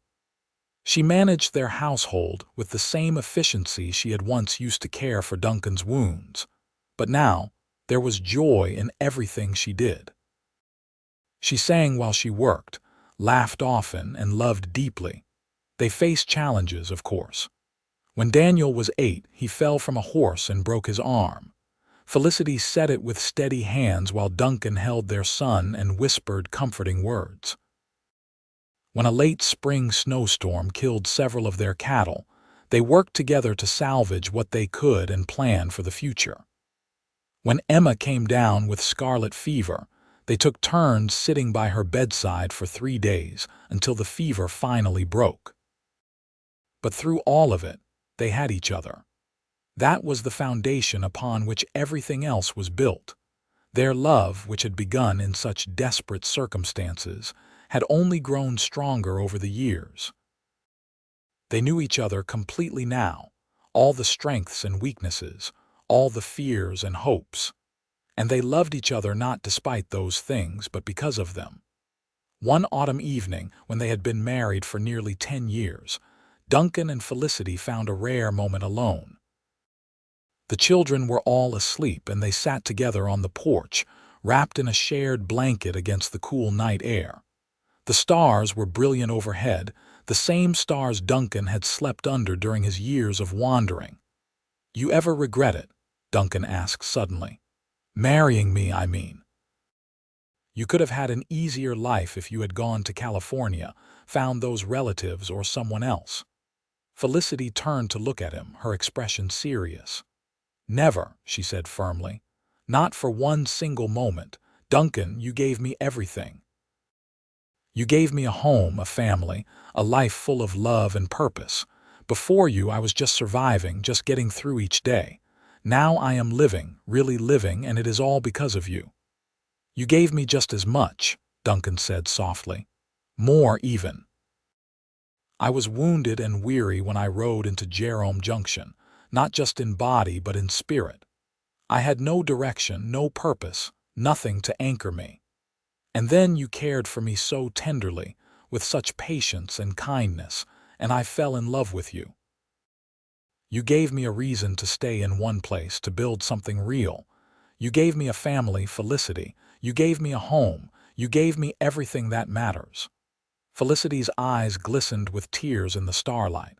She managed their household with the same efficiency she had once used to care for Duncan's wounds, but now there was joy in everything she did. She sang while she worked, laughed often, and loved deeply. They faced challenges, of course. When Daniel was 8, he fell from a horse and broke his arm. Felicity set it with steady hands while Duncan held their son and whispered comforting words. When a late spring snowstorm killed several of their cattle, they worked together to salvage what they could and plan for the future. When Emma came down with scarlet fever, they took turns sitting by her bedside for 3 days until the fever finally broke. But through all of it, they had each other. That was the foundation upon which everything else was built. Their love, which had begun in such desperate circumstances, had only grown stronger over the years. They knew each other completely now, all the strengths and weaknesses, all the fears and hopes. And they loved each other not despite those things, but because of them. One autumn evening, when they had been married for nearly 10 years, Duncan and Felicity found a rare moment alone. The children were all asleep, and they sat together on the porch, wrapped in a shared blanket against the cool night air. The stars were brilliant overhead, the same stars Duncan had slept under during his years of wandering. "You ever regret it?" Duncan asked suddenly. "Marrying me, I mean." "You could have had an easier life if you had gone to California, found those relatives or someone else." Felicity turned to look at him, her expression serious. "Never," she said firmly. "Not for one single moment. Duncan, you gave me everything. You gave me a home, a family, a life full of love and purpose. Before you, I was just surviving, just getting through each day. Now I am living, really living, and it is all because of you." "You gave me just as much," Duncan said softly. "More even. I was wounded and weary when I rode into Jerome Junction, not just in body but in spirit. I had no direction, no purpose, nothing to anchor me. And then you cared for me so tenderly, with such patience and kindness, and I fell in love with you. You gave me a reason to stay in one place, to build something real. You gave me a family, Felicity. You gave me a home. You gave me everything that matters." Felicity's eyes glistened with tears in the starlight.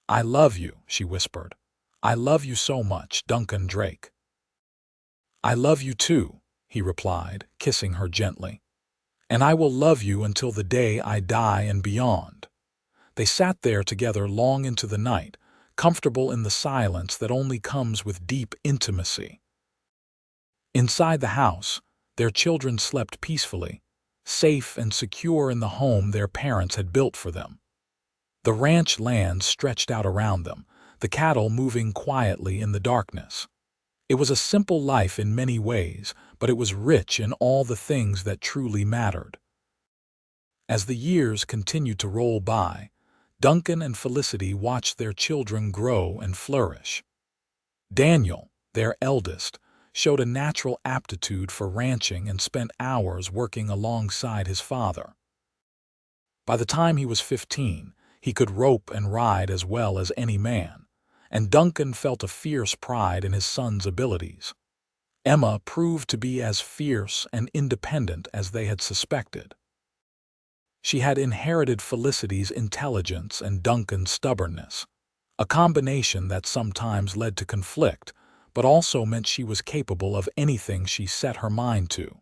"I love you," she whispered. "I love you so much, Duncan Drake." "I love you too," he replied, kissing her gently. "And I will love you until the day I die and beyond." They sat there together long into the night, comfortable in the silence that only comes with deep intimacy. Inside the house, their children slept peacefully, safe and secure in the home their parents had built for them. The ranch land stretched out around them, the cattle moving quietly in the darkness. It was a simple life in many ways, but it was rich in all the things that truly mattered. As the years continued to roll by, Duncan and Felicity watched their children grow and flourish. Daniel, their eldest, showed a natural aptitude for ranching and spent hours working alongside his father. By the time he was 15, he could rope and ride as well as any man, and Duncan felt a fierce pride in his son's abilities. Emma proved to be as fierce and independent as they had suspected. She had inherited Felicity's intelligence and Duncan's stubbornness, a combination that sometimes led to conflict, but also meant she was capable of anything she set her mind to.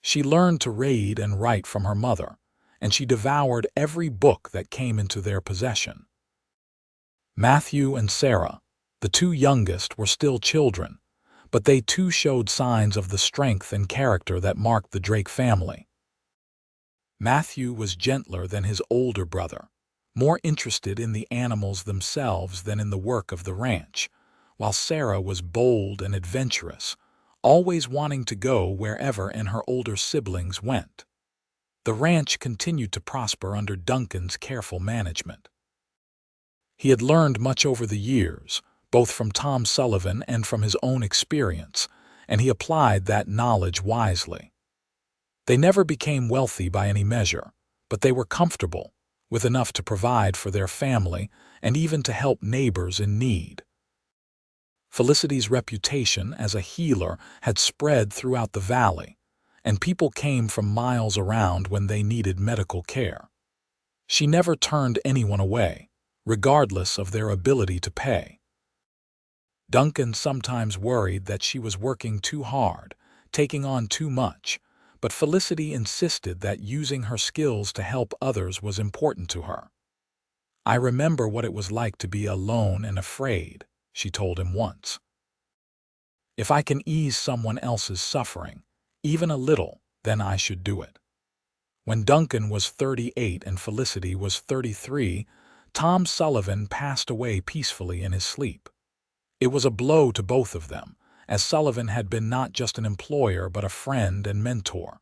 She learned to read and write from her mother, and she devoured every book that came into their possession. Matthew and Sarah, the two youngest, were still children, but they too showed signs of the strength and character that marked the Drake family. Matthew was gentler than his older brother, more interested in the animals themselves than in the work of the ranch, while Sarah was bold and adventurous, always wanting to go wherever her older siblings went. The ranch continued to prosper under Duncan's careful management. He had learned much over the years, both from Tom Sullivan and from his own experience, and he applied that knowledge wisely. They never became wealthy by any measure, but they were comfortable, with enough to provide for their family and even to help neighbors in need. Felicity's reputation as a healer had spread throughout the valley, and people came from miles around when they needed medical care. She never turned anyone away, regardless of their ability to pay. Duncan sometimes worried that she was working too hard, taking on too much, but Felicity insisted that using her skills to help others was important to her. "I remember what it was like to be alone and afraid," she told him once. "If I can ease someone else's suffering, even a little, then I should do it." When Duncan was 38 and Felicity was 33, Tom Sullivan passed away peacefully in his sleep. It was a blow to both of them, as Sullivan had been not just an employer but a friend and mentor.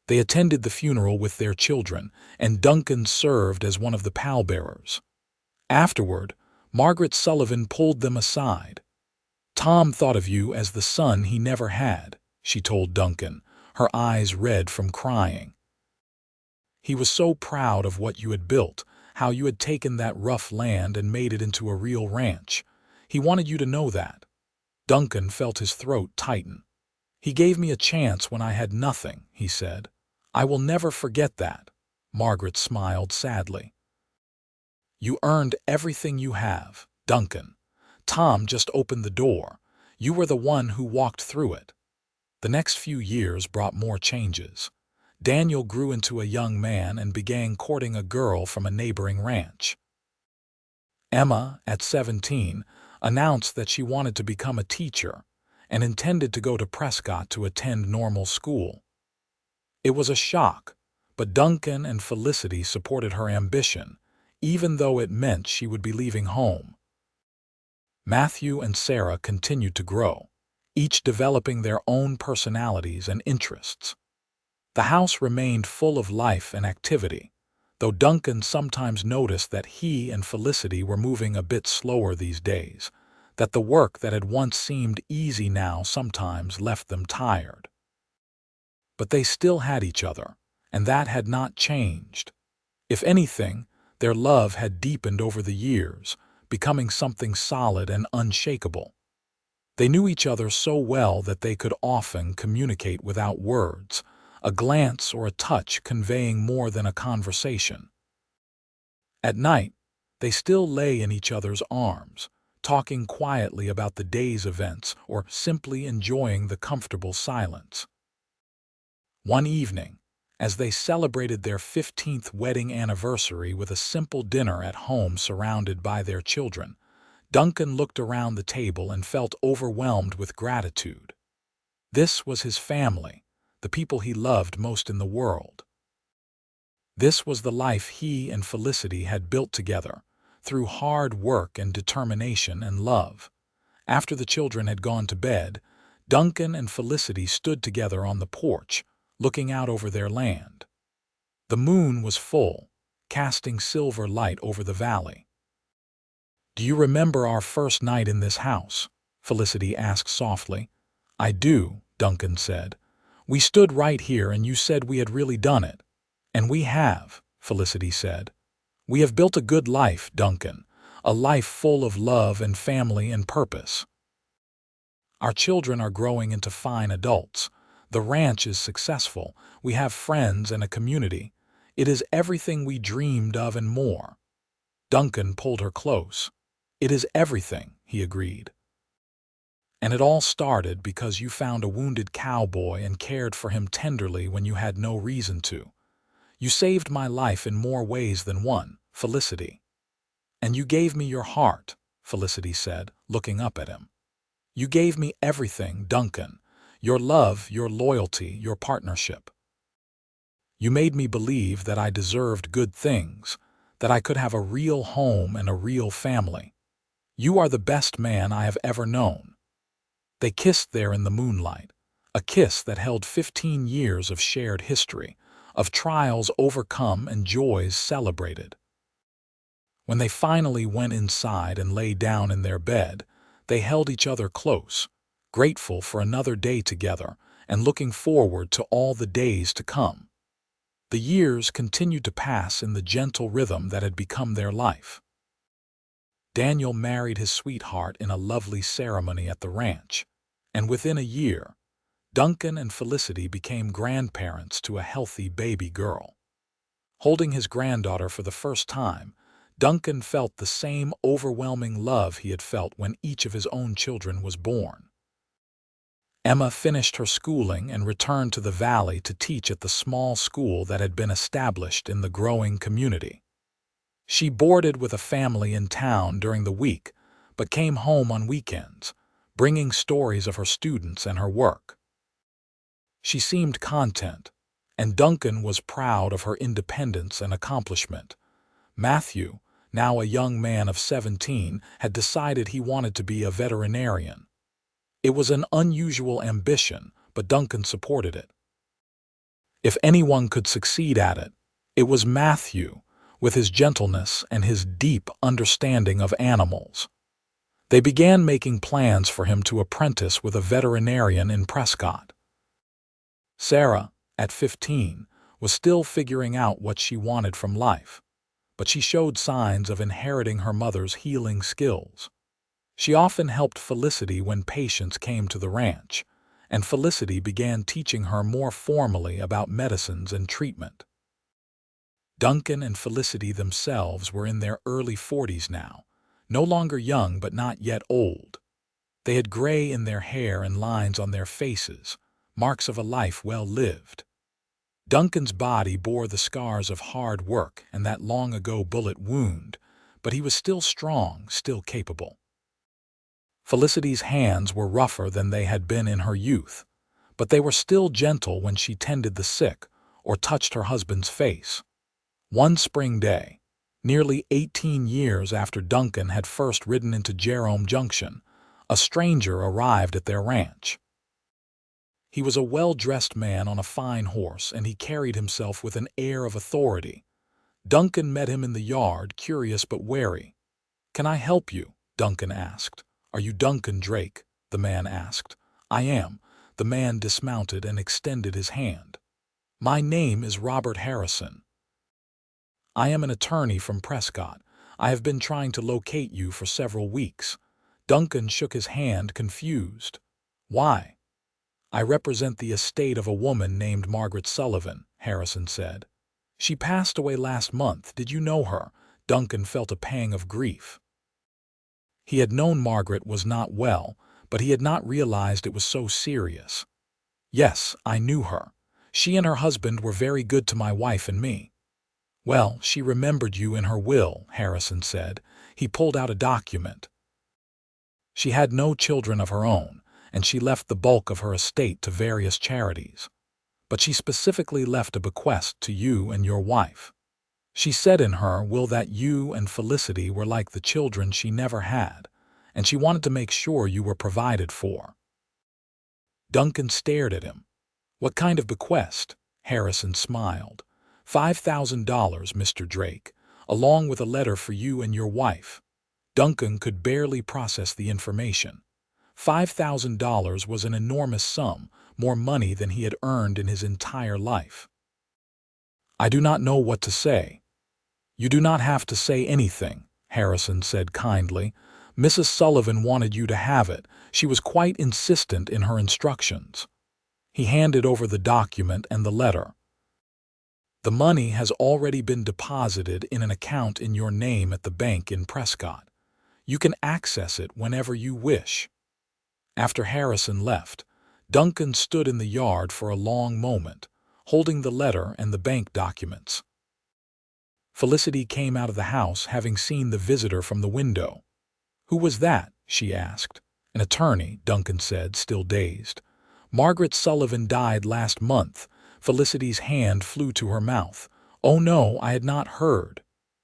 They attended the funeral with their children, and Duncan served as one of the pallbearers. Afterward, Margaret Sullivan pulled them aside. "Tom thought of you as the son he never had," she told Duncan, her eyes red from crying. "He was so proud of what you had built, how you had taken that rough land and made it into a real ranch. He wanted you to know that." Duncan felt his throat tighten. "He gave me a chance when I had nothing," he said. "I will never forget that." Margaret smiled sadly. "You earned everything you have, Duncan. Tom just opened the door. You were the one who walked through it." The next few years brought more changes. Daniel grew into a young man and began courting a girl from a neighboring ranch. Emma, at 17, announced that she wanted to become a teacher and intended to go to Prescott to attend normal school. It was a shock, but Duncan and Felicity supported her ambition, even though it meant she would be leaving home. Matthew and Sarah continued to grow, each developing their own personalities and interests. The house remained full of life and activity, though Duncan sometimes noticed that he and Felicity were moving a bit slower these days, that the work that had once seemed easy now sometimes left them tired. But they still had each other, and that had not changed. If anything, their love had deepened over the years, becoming something solid and unshakable. They knew each other so well that they could often communicate without words, a glance or a touch conveying more than a conversation. At night, they still lay in each other's arms, talking quietly about the day's events or simply enjoying the comfortable silence. One evening, as they celebrated their 15th wedding anniversary with a simple dinner at home surrounded by their children, Duncan looked around the table and felt overwhelmed with gratitude. This was his family, the people he loved most in the world. This was the life he and Felicity had built together, through hard work and determination and love. After the children had gone to bed, Duncan and Felicity stood together on the porch, looking out over their land. The moon was full, casting silver light over the valley. "Do you remember our first night in this house?" Felicity asked softly. "I do," Duncan said. "We stood right here and you said we had really done it." "And we have," Felicity said. "We have built a good life, Duncan, a life full of love and family and purpose. Our children are growing into fine adults. The ranch is successful. We have friends and a community. It is everything we dreamed of and more." Duncan pulled her close. "It is everything," he agreed. "And it all started because you found a wounded cowboy and cared for him tenderly when you had no reason to. You saved my life in more ways than one, Felicity." "And you gave me your heart," Felicity said, looking up at him. "You gave me everything, Duncan. Your love, your loyalty, your partnership. You made me believe that I deserved good things, that I could have a real home and a real family. You are the best man I have ever known." They kissed there in the moonlight, a kiss that held 15 years of shared history, of trials overcome and joys celebrated. When they finally went inside and lay down in their bed, they held each other close, grateful for another day together and looking forward to all the days to come. The years continued to pass in the gentle rhythm that had become their life. Daniel married his sweetheart in a lovely ceremony at the ranch, and within a year, Duncan and Felicity became grandparents to a healthy baby girl. Holding his granddaughter for the first time, Duncan felt the same overwhelming love he had felt when each of his own children was born. Emma finished her schooling and returned to the valley to teach at the small school that had been established in the growing community. She boarded with a family in town during the week, but came home on weekends, bringing stories of her students and her work. She seemed content, and Duncan was proud of her independence and accomplishment. Matthew, now a young man of 17, had decided he wanted to be a veterinarian. It was an unusual ambition, but Duncan supported it. If anyone could succeed at it, it was Matthew, with his gentleness and his deep understanding of animals. They began making plans for him to apprentice with a veterinarian in Prescott. Sarah, at 15, was still figuring out what she wanted from life, but she showed signs of inheriting her mother's healing skills. She often helped Felicity when patients came to the ranch, and Felicity began teaching her more formally about medicines and treatment. Duncan and Felicity themselves were in their early 40s now, no longer young but not yet old. They had gray in their hair and lines on their faces, marks of a life well lived. Duncan's body bore the scars of hard work and that long-ago bullet wound, but he was still strong, still capable. Felicity's hands were rougher than they had been in her youth, but they were still gentle when she tended the sick or touched her husband's face. One spring day, nearly 18 years after Duncan had first ridden into Jerome Junction, a stranger arrived at their ranch. He was a well-dressed man on a fine horse, and he carried himself with an air of authority. Duncan met him in the yard, curious but wary. "Can I help you?" Duncan asked. "Are you Duncan Drake?" the man asked. "I am." The man dismounted and extended his hand. "My name is Robert Harrison. I am an attorney from Prescott. I have been trying to locate you for several weeks." Duncan shook his hand, confused. "Why?" I represent the estate of a woman named Margaret Sullivan, Harrison said. She passed away last month. Did you know her? Duncan felt a pang of grief. He had known Margaret was not well, but he had not realized it was so serious. Yes, I knew her. She and her husband were very good to my wife and me. Well, she remembered you in her will, Harrison said. He pulled out a document. She had no children of her own, and she left the bulk of her estate to various charities. But she specifically left a bequest to you and your wife. She said in her will that you and Felicity were like the children she never had, and she wanted to make sure you were provided for. Duncan stared at him. What kind of bequest? Harrison smiled. $5,000, Mr. Drake, along with a letter for you and your wife. Duncan could barely process the information. $5,000 was an enormous sum, more money than he had earned in his entire life. I do not know what to say. You do not have to say anything, Harrison said kindly. Mrs. Sullivan wanted you to have it. She was quite insistent in her instructions. He handed over the document and the letter. The money has already been deposited in an account in your name at the bank in Prescott. You can access it whenever you wish. After Harrison left, Duncan stood in the yard for a long moment, holding the letter and the bank documents. Felicity came out of the house having seen the visitor from the window. Who was that? She asked. An attorney, Duncan said, still dazed. Margaret Sullivan died last month. Felicity's hand flew to her mouth. Oh no, I had not heard.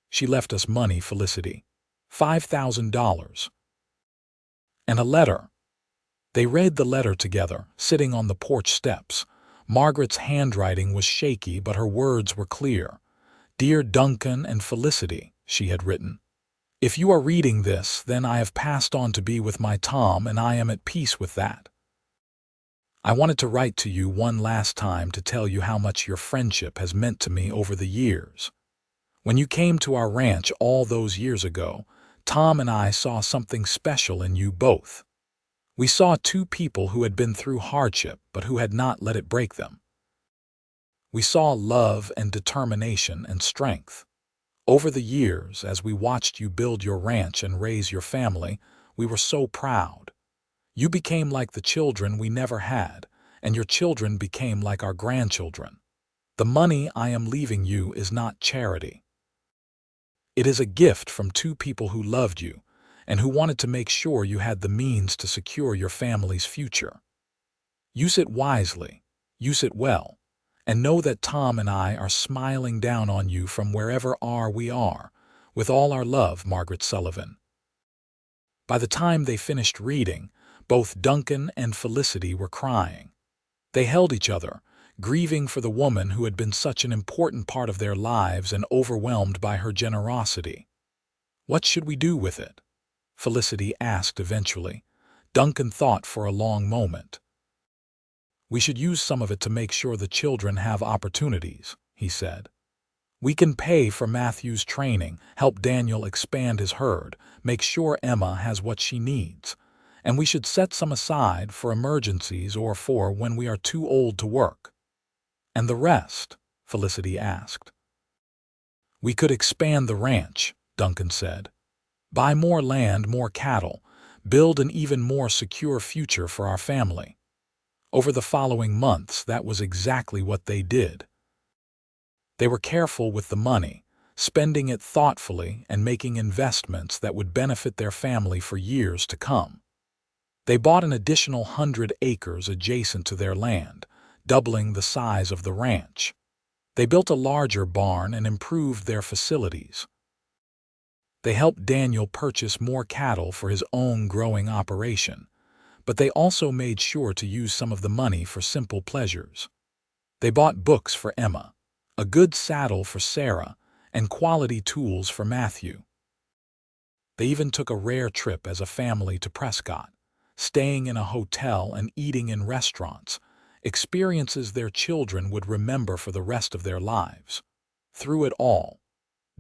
She left us money, Felicity. $5,000. And a letter. They read the letter together, sitting on the porch steps. Margaret's handwriting was shaky, but her words were clear. Dear Duncan and Felicity, she had written. If you are reading this, then I have passed on to be with my Tom, and I am at peace with that. I wanted to write to you one last time to tell you how much your friendship has meant to me over the years. When you came to our ranch all those years ago, Tom and I saw something special in you both. We saw two people who had been through hardship, but who had not let it break them. We saw love and determination and strength. Over the years, as we watched you build your ranch and raise your family, we were so proud. You became like the children we never had, and your children became like our grandchildren. The money I am leaving you is not charity. It is a gift from two people who loved you, and who wanted to make sure you had the means to secure your family's future. Use it wisely, use it well, and know that Tom and I are smiling down on you from wherever we are, with all our love, Margaret Sullivan. By the time they finished reading, both Duncan and Felicity were crying. They held each other, grieving for the woman who had been such an important part of their lives and overwhelmed by her generosity. What should we do with it? Felicity asked eventually. Duncan thought for a long moment. We should use some of it to make sure the children have opportunities, he said. We can pay for Matthew's training, help Daniel expand his herd, make sure Emma has what she needs, and we should set some aside for emergencies or for when we are too old to work. And the rest? Felicity asked. We could expand the ranch, Duncan said. Buy more land, more cattle, build an even more secure future for our family. Over the following months, that was exactly what they did. They were careful with the money, spending it thoughtfully and making investments that would benefit their family for years to come. They bought an additional 100 acres adjacent to their land, doubling the size of the ranch. They built a larger barn and improved their facilities. They helped Daniel purchase more cattle for his own growing operation, but they also made sure to use some of the money for simple pleasures. They bought books for Emma, a good saddle for Sarah, and quality tools for Matthew. They even took a rare trip as a family to Prescott, staying in a hotel and eating in restaurants, experiences their children would remember for the rest of their lives. Through it all,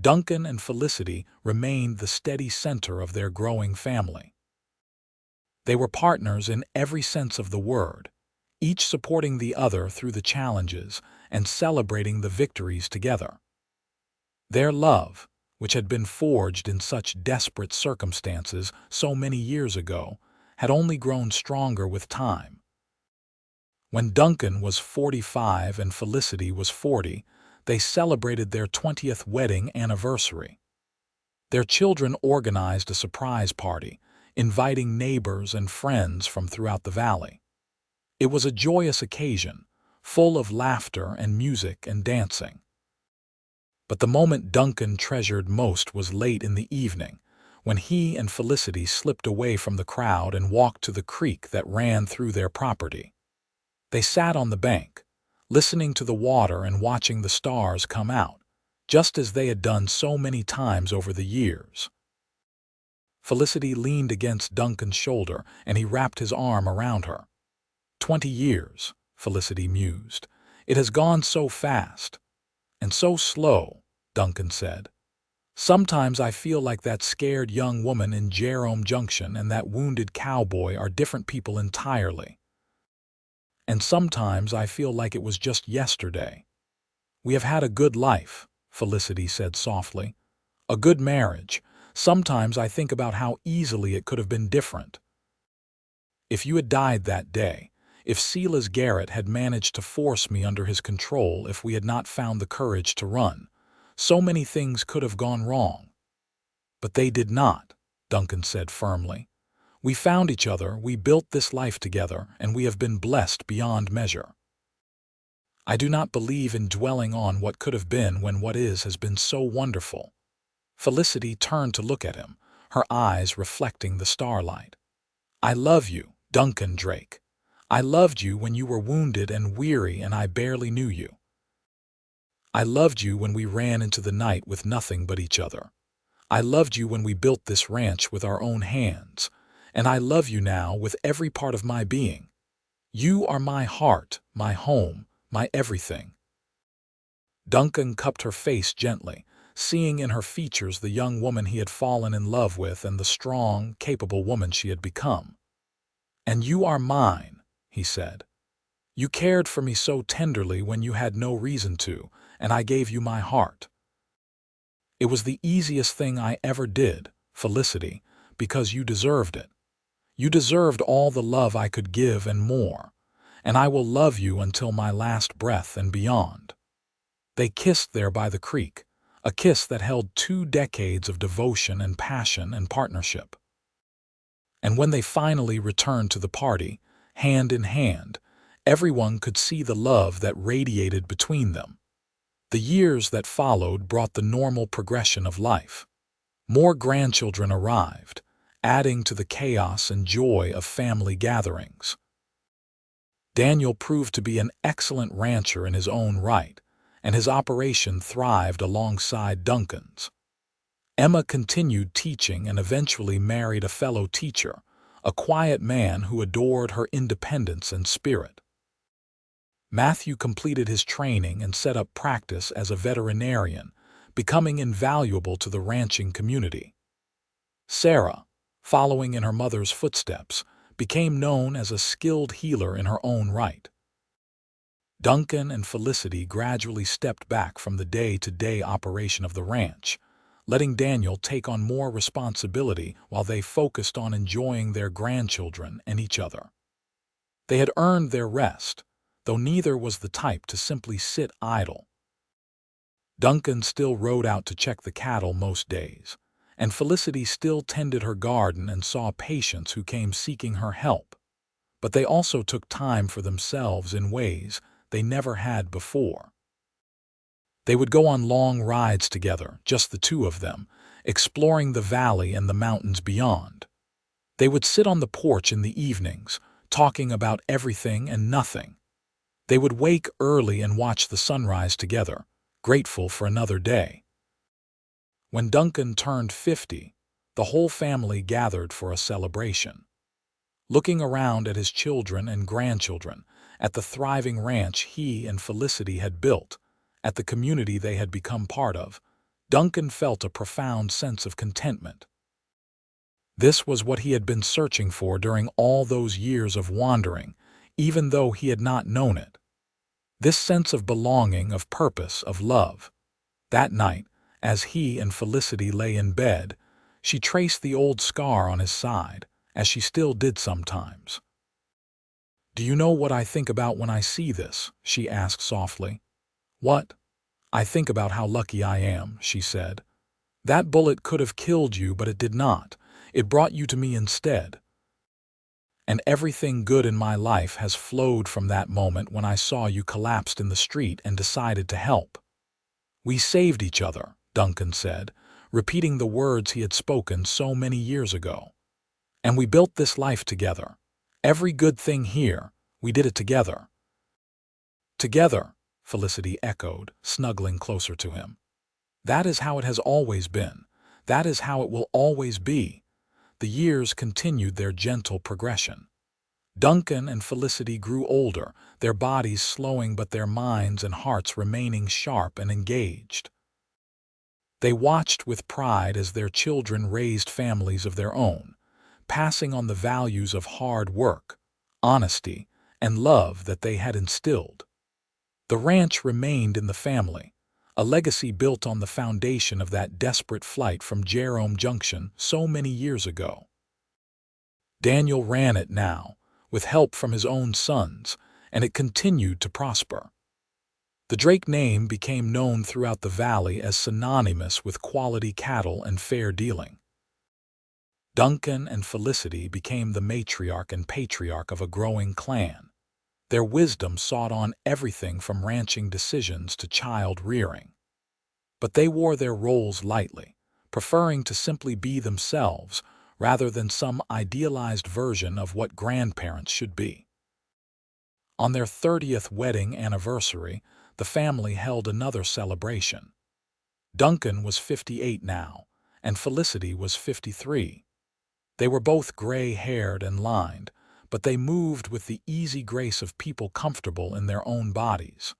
Duncan and Felicity remained the steady center of their growing family. They were partners in every sense of the word, each supporting the other through the challenges and celebrating the victories together. Their love, which had been forged in such desperate circumstances so many years ago, had only grown stronger with time. When Duncan was 45 and Felicity was 40, they celebrated their 20th wedding anniversary. Their children organized a surprise party, inviting neighbors and friends from throughout the valley. It was a joyous occasion, full of laughter and music and dancing. But the moment Duncan treasured most was late in the evening, when he and Felicity slipped away from the crowd and walked to the creek that ran through their property. They sat on the bank, listening to the water and watching the stars come out, just as they had done so many times over the years. Felicity leaned against Duncan's shoulder, and he wrapped his arm around her. 20 years, Felicity mused. It has gone so fast. And so slow, Duncan said. Sometimes I feel like that scared young woman in Jerome Junction and that wounded cowboy are different people entirely. And sometimes I feel like it was just yesterday. We have had a good life, Felicity said softly. A good marriage. Sometimes I think about how easily it could have been different. If you had died that day, if Silas Garrett had managed to force me under his control, if we had not found the courage to run, so many things could have gone wrong. But they did not, Duncan said firmly. We found each other, we built this life together, and we have been blessed beyond measure. I do not believe in dwelling on what could have been when what is has been so wonderful. Felicity turned to look at him, her eyes reflecting the starlight. I love you, Duncan Drake. I loved you when you were wounded and weary and I barely knew you. I loved you when we ran into the night with nothing but each other. I loved you when we built this ranch with our own hands. And I love you now with every part of my being. You are my heart, my home, my everything. Duncan cupped her face gently, seeing in her features the young woman he had fallen in love with and the strong, capable woman she had become. And you are mine, he said. You cared for me so tenderly when you had no reason to, and I gave you my heart. It was the easiest thing I ever did, Felicity, because you deserved it. You deserved all the love I could give and more, and I will love you until my last breath and beyond. They kissed there by the creek, a kiss that held 2 decades of devotion and passion and partnership. And when they finally returned to the party, hand in hand, everyone could see the love that radiated between them. The years that followed brought the normal progression of life. More grandchildren arrived, adding to the chaos and joy of family gatherings. Daniel proved to be an excellent rancher in his own right, and his operation thrived alongside Duncan's. Emma continued teaching and eventually married a fellow teacher, a quiet man who adored her independence and spirit. Matthew completed his training and set up practice as a veterinarian, becoming invaluable to the ranching community. Sarah, following in her mother's footsteps, became known as a skilled healer in her own right. Duncan and Felicity gradually stepped back from the day-to-day operation of the ranch, letting Daniel take on more responsibility while they focused on enjoying their grandchildren and each other. They had earned their rest, though neither was the type to simply sit idle. Duncan still rode out to check the cattle most days, and Felicity still tended her garden and saw patients who came seeking her help. But they also took time for themselves in ways they never had before. They would go on long rides together, just the two of them, exploring the valley and the mountains beyond. They would sit on the porch in the evenings, talking about everything and nothing. They would wake early and watch the sunrise together, grateful for another day. When Duncan turned 50, the whole family gathered for a celebration. Looking around at his children and grandchildren, at the thriving ranch he and Felicity had built, at the community they had become part of, Duncan felt a profound sense of contentment. This was what he had been searching for during all those years of wandering, even though he had not known it. This sense of belonging, of purpose, of love. That night, as he and Felicity lay in bed, she traced the old scar on his side, as she still did sometimes. "Do you know what I think about when I see this?" she asked softly. "What?" "I think about how lucky I am," she said. "That bullet could have killed you, but it did not. It brought you to me instead. And everything good in my life has flowed from that moment when I saw you collapsed in the street and decided to help." "We saved each other," Duncan said, repeating the words he had spoken so many years ago. "And we built this life together. Every good thing here, we did it together." "Together," Felicity echoed, snuggling closer to him. "That is how it has always been. That is how it will always be." The years continued their gentle progression. Duncan and Felicity grew older, their bodies slowing but their minds and hearts remaining sharp and engaged. They watched with pride as their children raised families of their own, passing on the values of hard work, honesty, and love that they had instilled. The ranch remained in the family, a legacy built on the foundation of that desperate flight from Jerome Junction so many years ago. Daniel ran it now, with help from his own sons, and it continued to prosper. The Drake name became known throughout the valley as synonymous with quality cattle and fair dealing. Duncan and Felicity became the matriarch and patriarch of a growing clan. Their wisdom sought on everything from ranching decisions to child rearing. But they wore their roles lightly, preferring to simply be themselves rather than some idealized version of what grandparents should be. On their 30th wedding anniversary, the family held another celebration. Duncan was 58 now, and Felicity was 53. They were both gray-haired and lined, but they moved with the easy grace of people comfortable in their own bodies.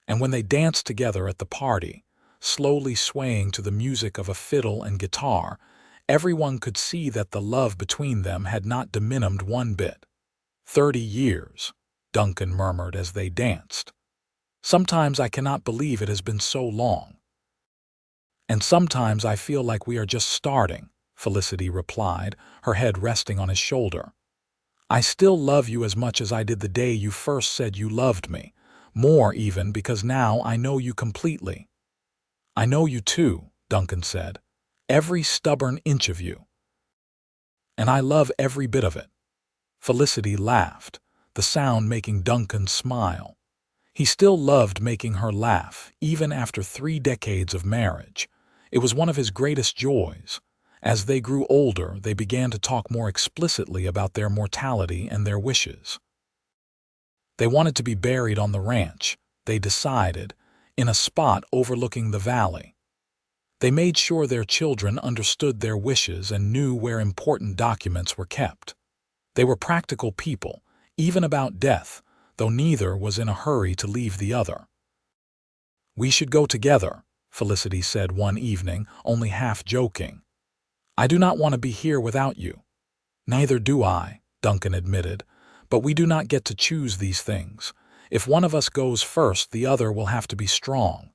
And when they danced together at the party, slowly swaying to the music of a fiddle and guitar, everyone could see that the love between them had not diminished one bit. 30 years, Duncan murmured as they danced. "Sometimes I cannot believe it has been so long." "And sometimes I feel like we are just starting," Felicity replied, her head resting on his shoulder. "I still love you as much as I did the day you first said you loved me, more even because now I know you completely." "I know you too," Duncan said. "Every stubborn inch of you. And I love every bit of it." Felicity laughed, the sound making Duncan smile. He still loved making her laugh, even after 3 decades of marriage. It was one of his greatest joys. As they grew older, they began to talk more explicitly about their mortality and their wishes. They wanted to be buried on the ranch, they decided, in a spot overlooking the valley. They made sure their children understood their wishes and knew where important documents were kept. They were practical people, even about death, though neither was in a hurry to leave the other. "We should go together," Felicity said one evening, only half joking. "I do not want to be here without you." "Neither do I," Duncan admitted, "but we do not get to choose these things. If one of us goes first, the other will have to be strong.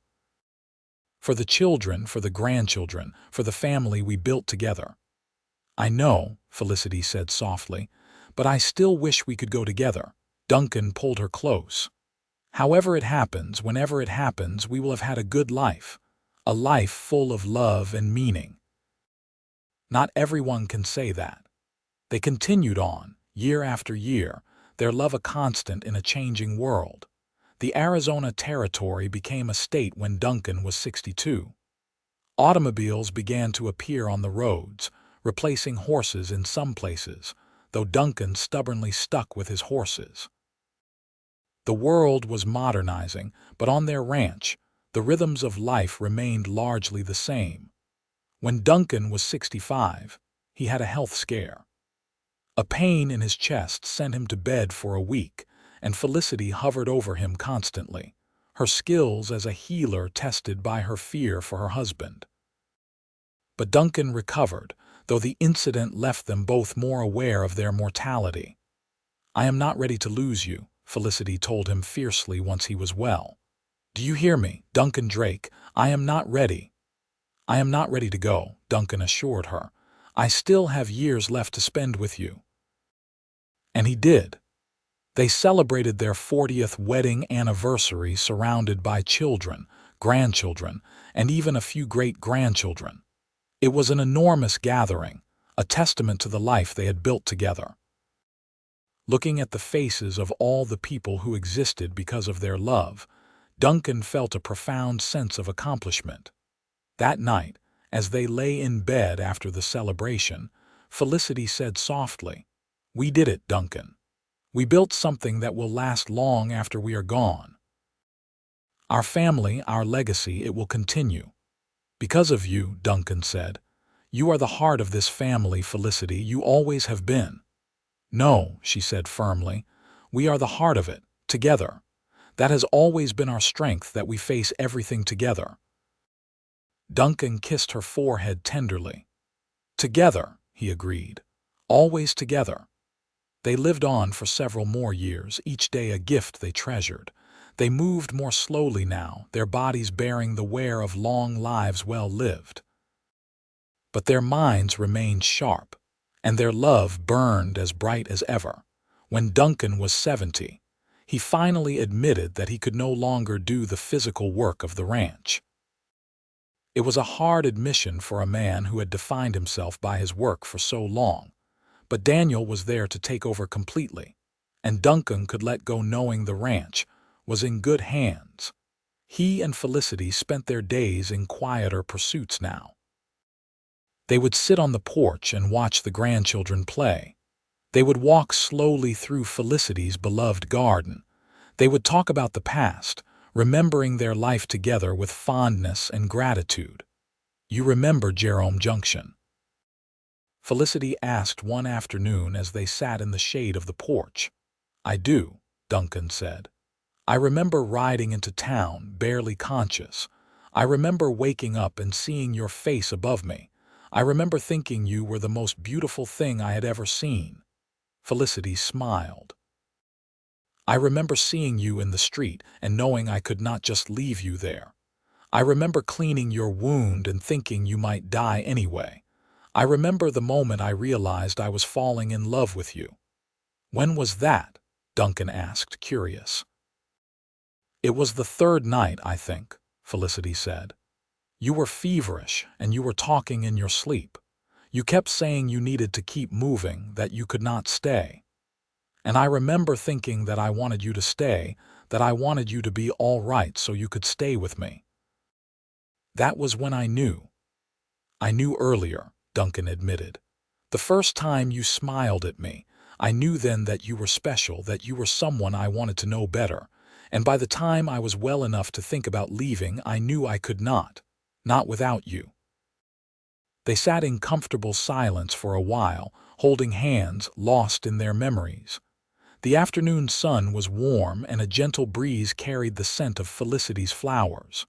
For the children, for the grandchildren, for the family we built together." "I know," Felicity said softly, "but I still wish we could go together." Duncan pulled her close. "However it happens, whenever it happens, we will have had a good life. A life full of love and meaning." Not everyone can say that. They continued on, year after year, their love a constant in a changing world. The Arizona Territory became a state when Duncan was 62. Automobiles began to appear on the roads, replacing horses in some places, though Duncan stubbornly stuck with his horses. The world was modernizing, but on their ranch, the rhythms of life remained largely the same. When Duncan was 65, he had a health scare. A pain in his chest sent him to bed for a week, and Felicity hovered over him constantly, her skills as a healer tested by her fear for her husband. But Duncan recovered, though the incident left them both more aware of their mortality. I am not ready to lose you, Felicity told him fiercely once he was well. Do you hear me, Duncan Drake? I am not ready. I am not ready to go, Duncan assured her. I still have years left to spend with you. And he did. They celebrated their 40th wedding anniversary surrounded by children, grandchildren, and even a few great-grandchildren. It was an enormous gathering, a testament to the life they had built together. Looking at the faces of all the people who existed because of their love, Duncan felt a profound sense of accomplishment. That night, as they lay in bed after the celebration, Felicity said softly, "We did it, Duncan. We built something that will last long after we are gone. Our family, our legacy, it will continue. Because of you," Duncan said. "You are the heart of this family, Felicity. You always have been." "No," she said firmly. "We are the heart of it, together. That has always been our strength, that we face everything together." Duncan kissed her forehead tenderly. "Together," he agreed. "Always together." They lived on for several more years, each day a gift they treasured. They moved more slowly now, their bodies bearing the wear of long lives well lived. But their minds remained sharp, and their love burned as bright as ever. When Duncan was 70, he finally admitted that he could no longer do the physical work of the ranch. It was a hard admission for a man who had defined himself by his work for so long. But Daniel was there to take over completely, and Duncan could let go knowing the ranch was in good hands. He and Felicity spent their days in quieter pursuits now. They would sit on the porch and watch the grandchildren play. They would walk slowly through Felicity's beloved garden. They would talk about the past, remembering their life together with fondness and gratitude. "You remember Jerome Junction?" Felicity asked one afternoon as they sat in the shade of the porch. "I do," Duncan said. "I remember riding into town, barely conscious. I remember waking up and seeing your face above me. I remember thinking you were the most beautiful thing I had ever seen." Felicity smiled. "I remember seeing you in the street and knowing I could not just leave you there. I remember cleaning your wound and thinking you might die anyway. I remember the moment I realized I was falling in love with you." "When was that?" Duncan asked, curious. "It was the third night, I think," Felicity said. "You were feverish, and you were talking in your sleep. You kept saying you needed to keep moving, that you could not stay. And I remember thinking that I wanted you to stay, that I wanted you to be all right so you could stay with me. That was when I knew." "I knew earlier," Duncan admitted. "The first time you smiled at me, I knew then that you were special, that you were someone I wanted to know better. And by the time I was well enough to think about leaving, I knew I could not without you." They sat in comfortable silence for a while, holding hands, lost in their memories. The afternoon sun was warm, and a gentle breeze carried the scent of Felicity's flowers.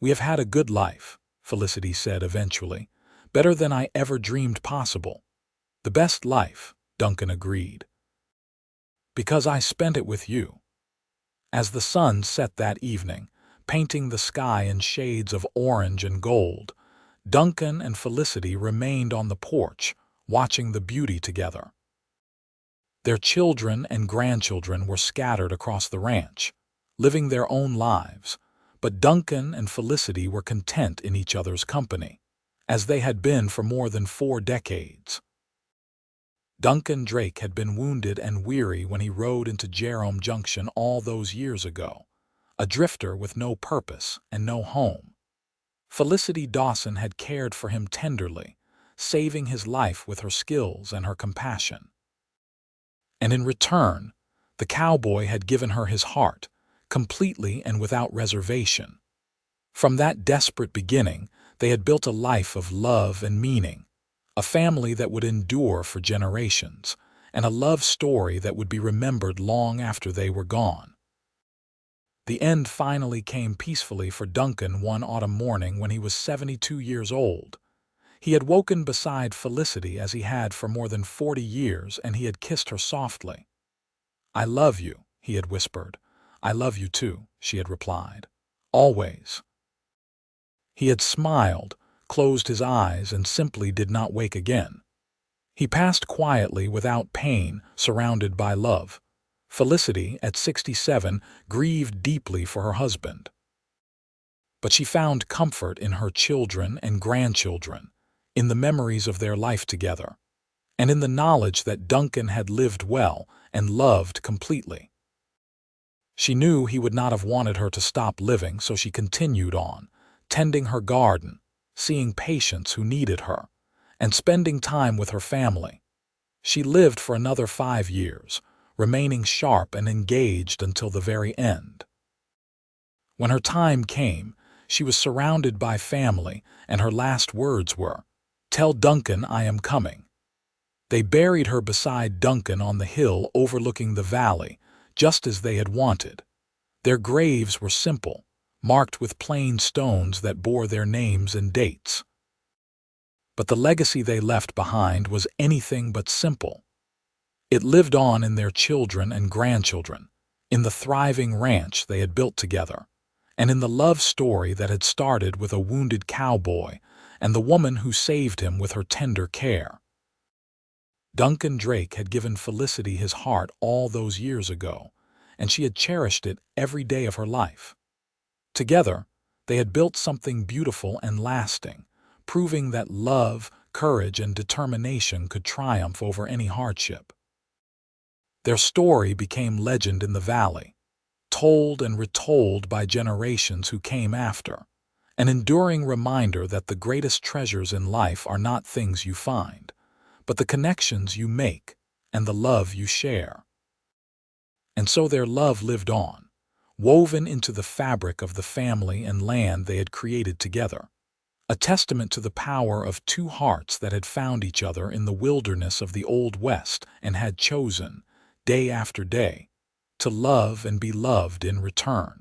"We have had a good life," Felicity said eventually. "Better than I ever dreamed possible." "The best life," Duncan agreed. "Because I spent it with you." As the sun set that evening, painting the sky in shades of orange and gold, Duncan and Felicity remained on the porch, watching the beauty together. Their children and grandchildren were scattered across the ranch, living their own lives, but Duncan and Felicity were content in each other's company, as they had been for more than 4 decades. Duncan Drake had been wounded and weary when he rode into Jerome Junction all those years ago, a drifter with no purpose and no home. Felicity Dawson had cared for him tenderly, saving his life with her skills and her compassion. And in return, the cowboy had given her his heart, completely and without reservation. From that desperate beginning, they had built a life of love and meaning, a family that would endure for generations, and a love story that would be remembered long after they were gone. The end finally came peacefully for Duncan one autumn morning when he was 72 years old. He had woken beside Felicity as he had for more than 40 years, and he had kissed her softly. "I love you," he had whispered. "I love you too," she had replied. "Always." He had smiled, closed his eyes, and simply did not wake again. He passed quietly without pain, surrounded by love. Felicity, at 67, grieved deeply for her husband. But she found comfort in her children and grandchildren, in the memories of their life together, and in the knowledge that Duncan had lived well and loved completely. She knew he would not have wanted her to stop living, so she continued on, tending her garden, seeing patients who needed her, and spending time with her family. She lived for another 5 years, remaining sharp and engaged until the very end. When her time came, she was surrounded by family, and her last words were, "Tell Duncan I am coming." They buried her beside Duncan on the hill overlooking the valley, just as they had wanted. Their graves were simple, marked with plain stones that bore their names and dates. But the legacy they left behind was anything but simple. It lived on in their children and grandchildren, in the thriving ranch they had built together, and in the love story that had started with a wounded cowboy and the woman who saved him with her tender care. Duncan Drake had given Felicity his heart all those years ago, and she had cherished it every day of her life. Together, they had built something beautiful and lasting, proving that love, courage, and determination could triumph over any hardship. Their story became legend in the valley, told and retold by generations who came after, an enduring reminder that the greatest treasures in life are not things you find, but the connections you make and the love you share. And so their love lived on, woven into the fabric of the family and land they had created together, a testament to the power of two hearts that had found each other in the wilderness of the Old West and had chosen, day after day, to love and be loved in return.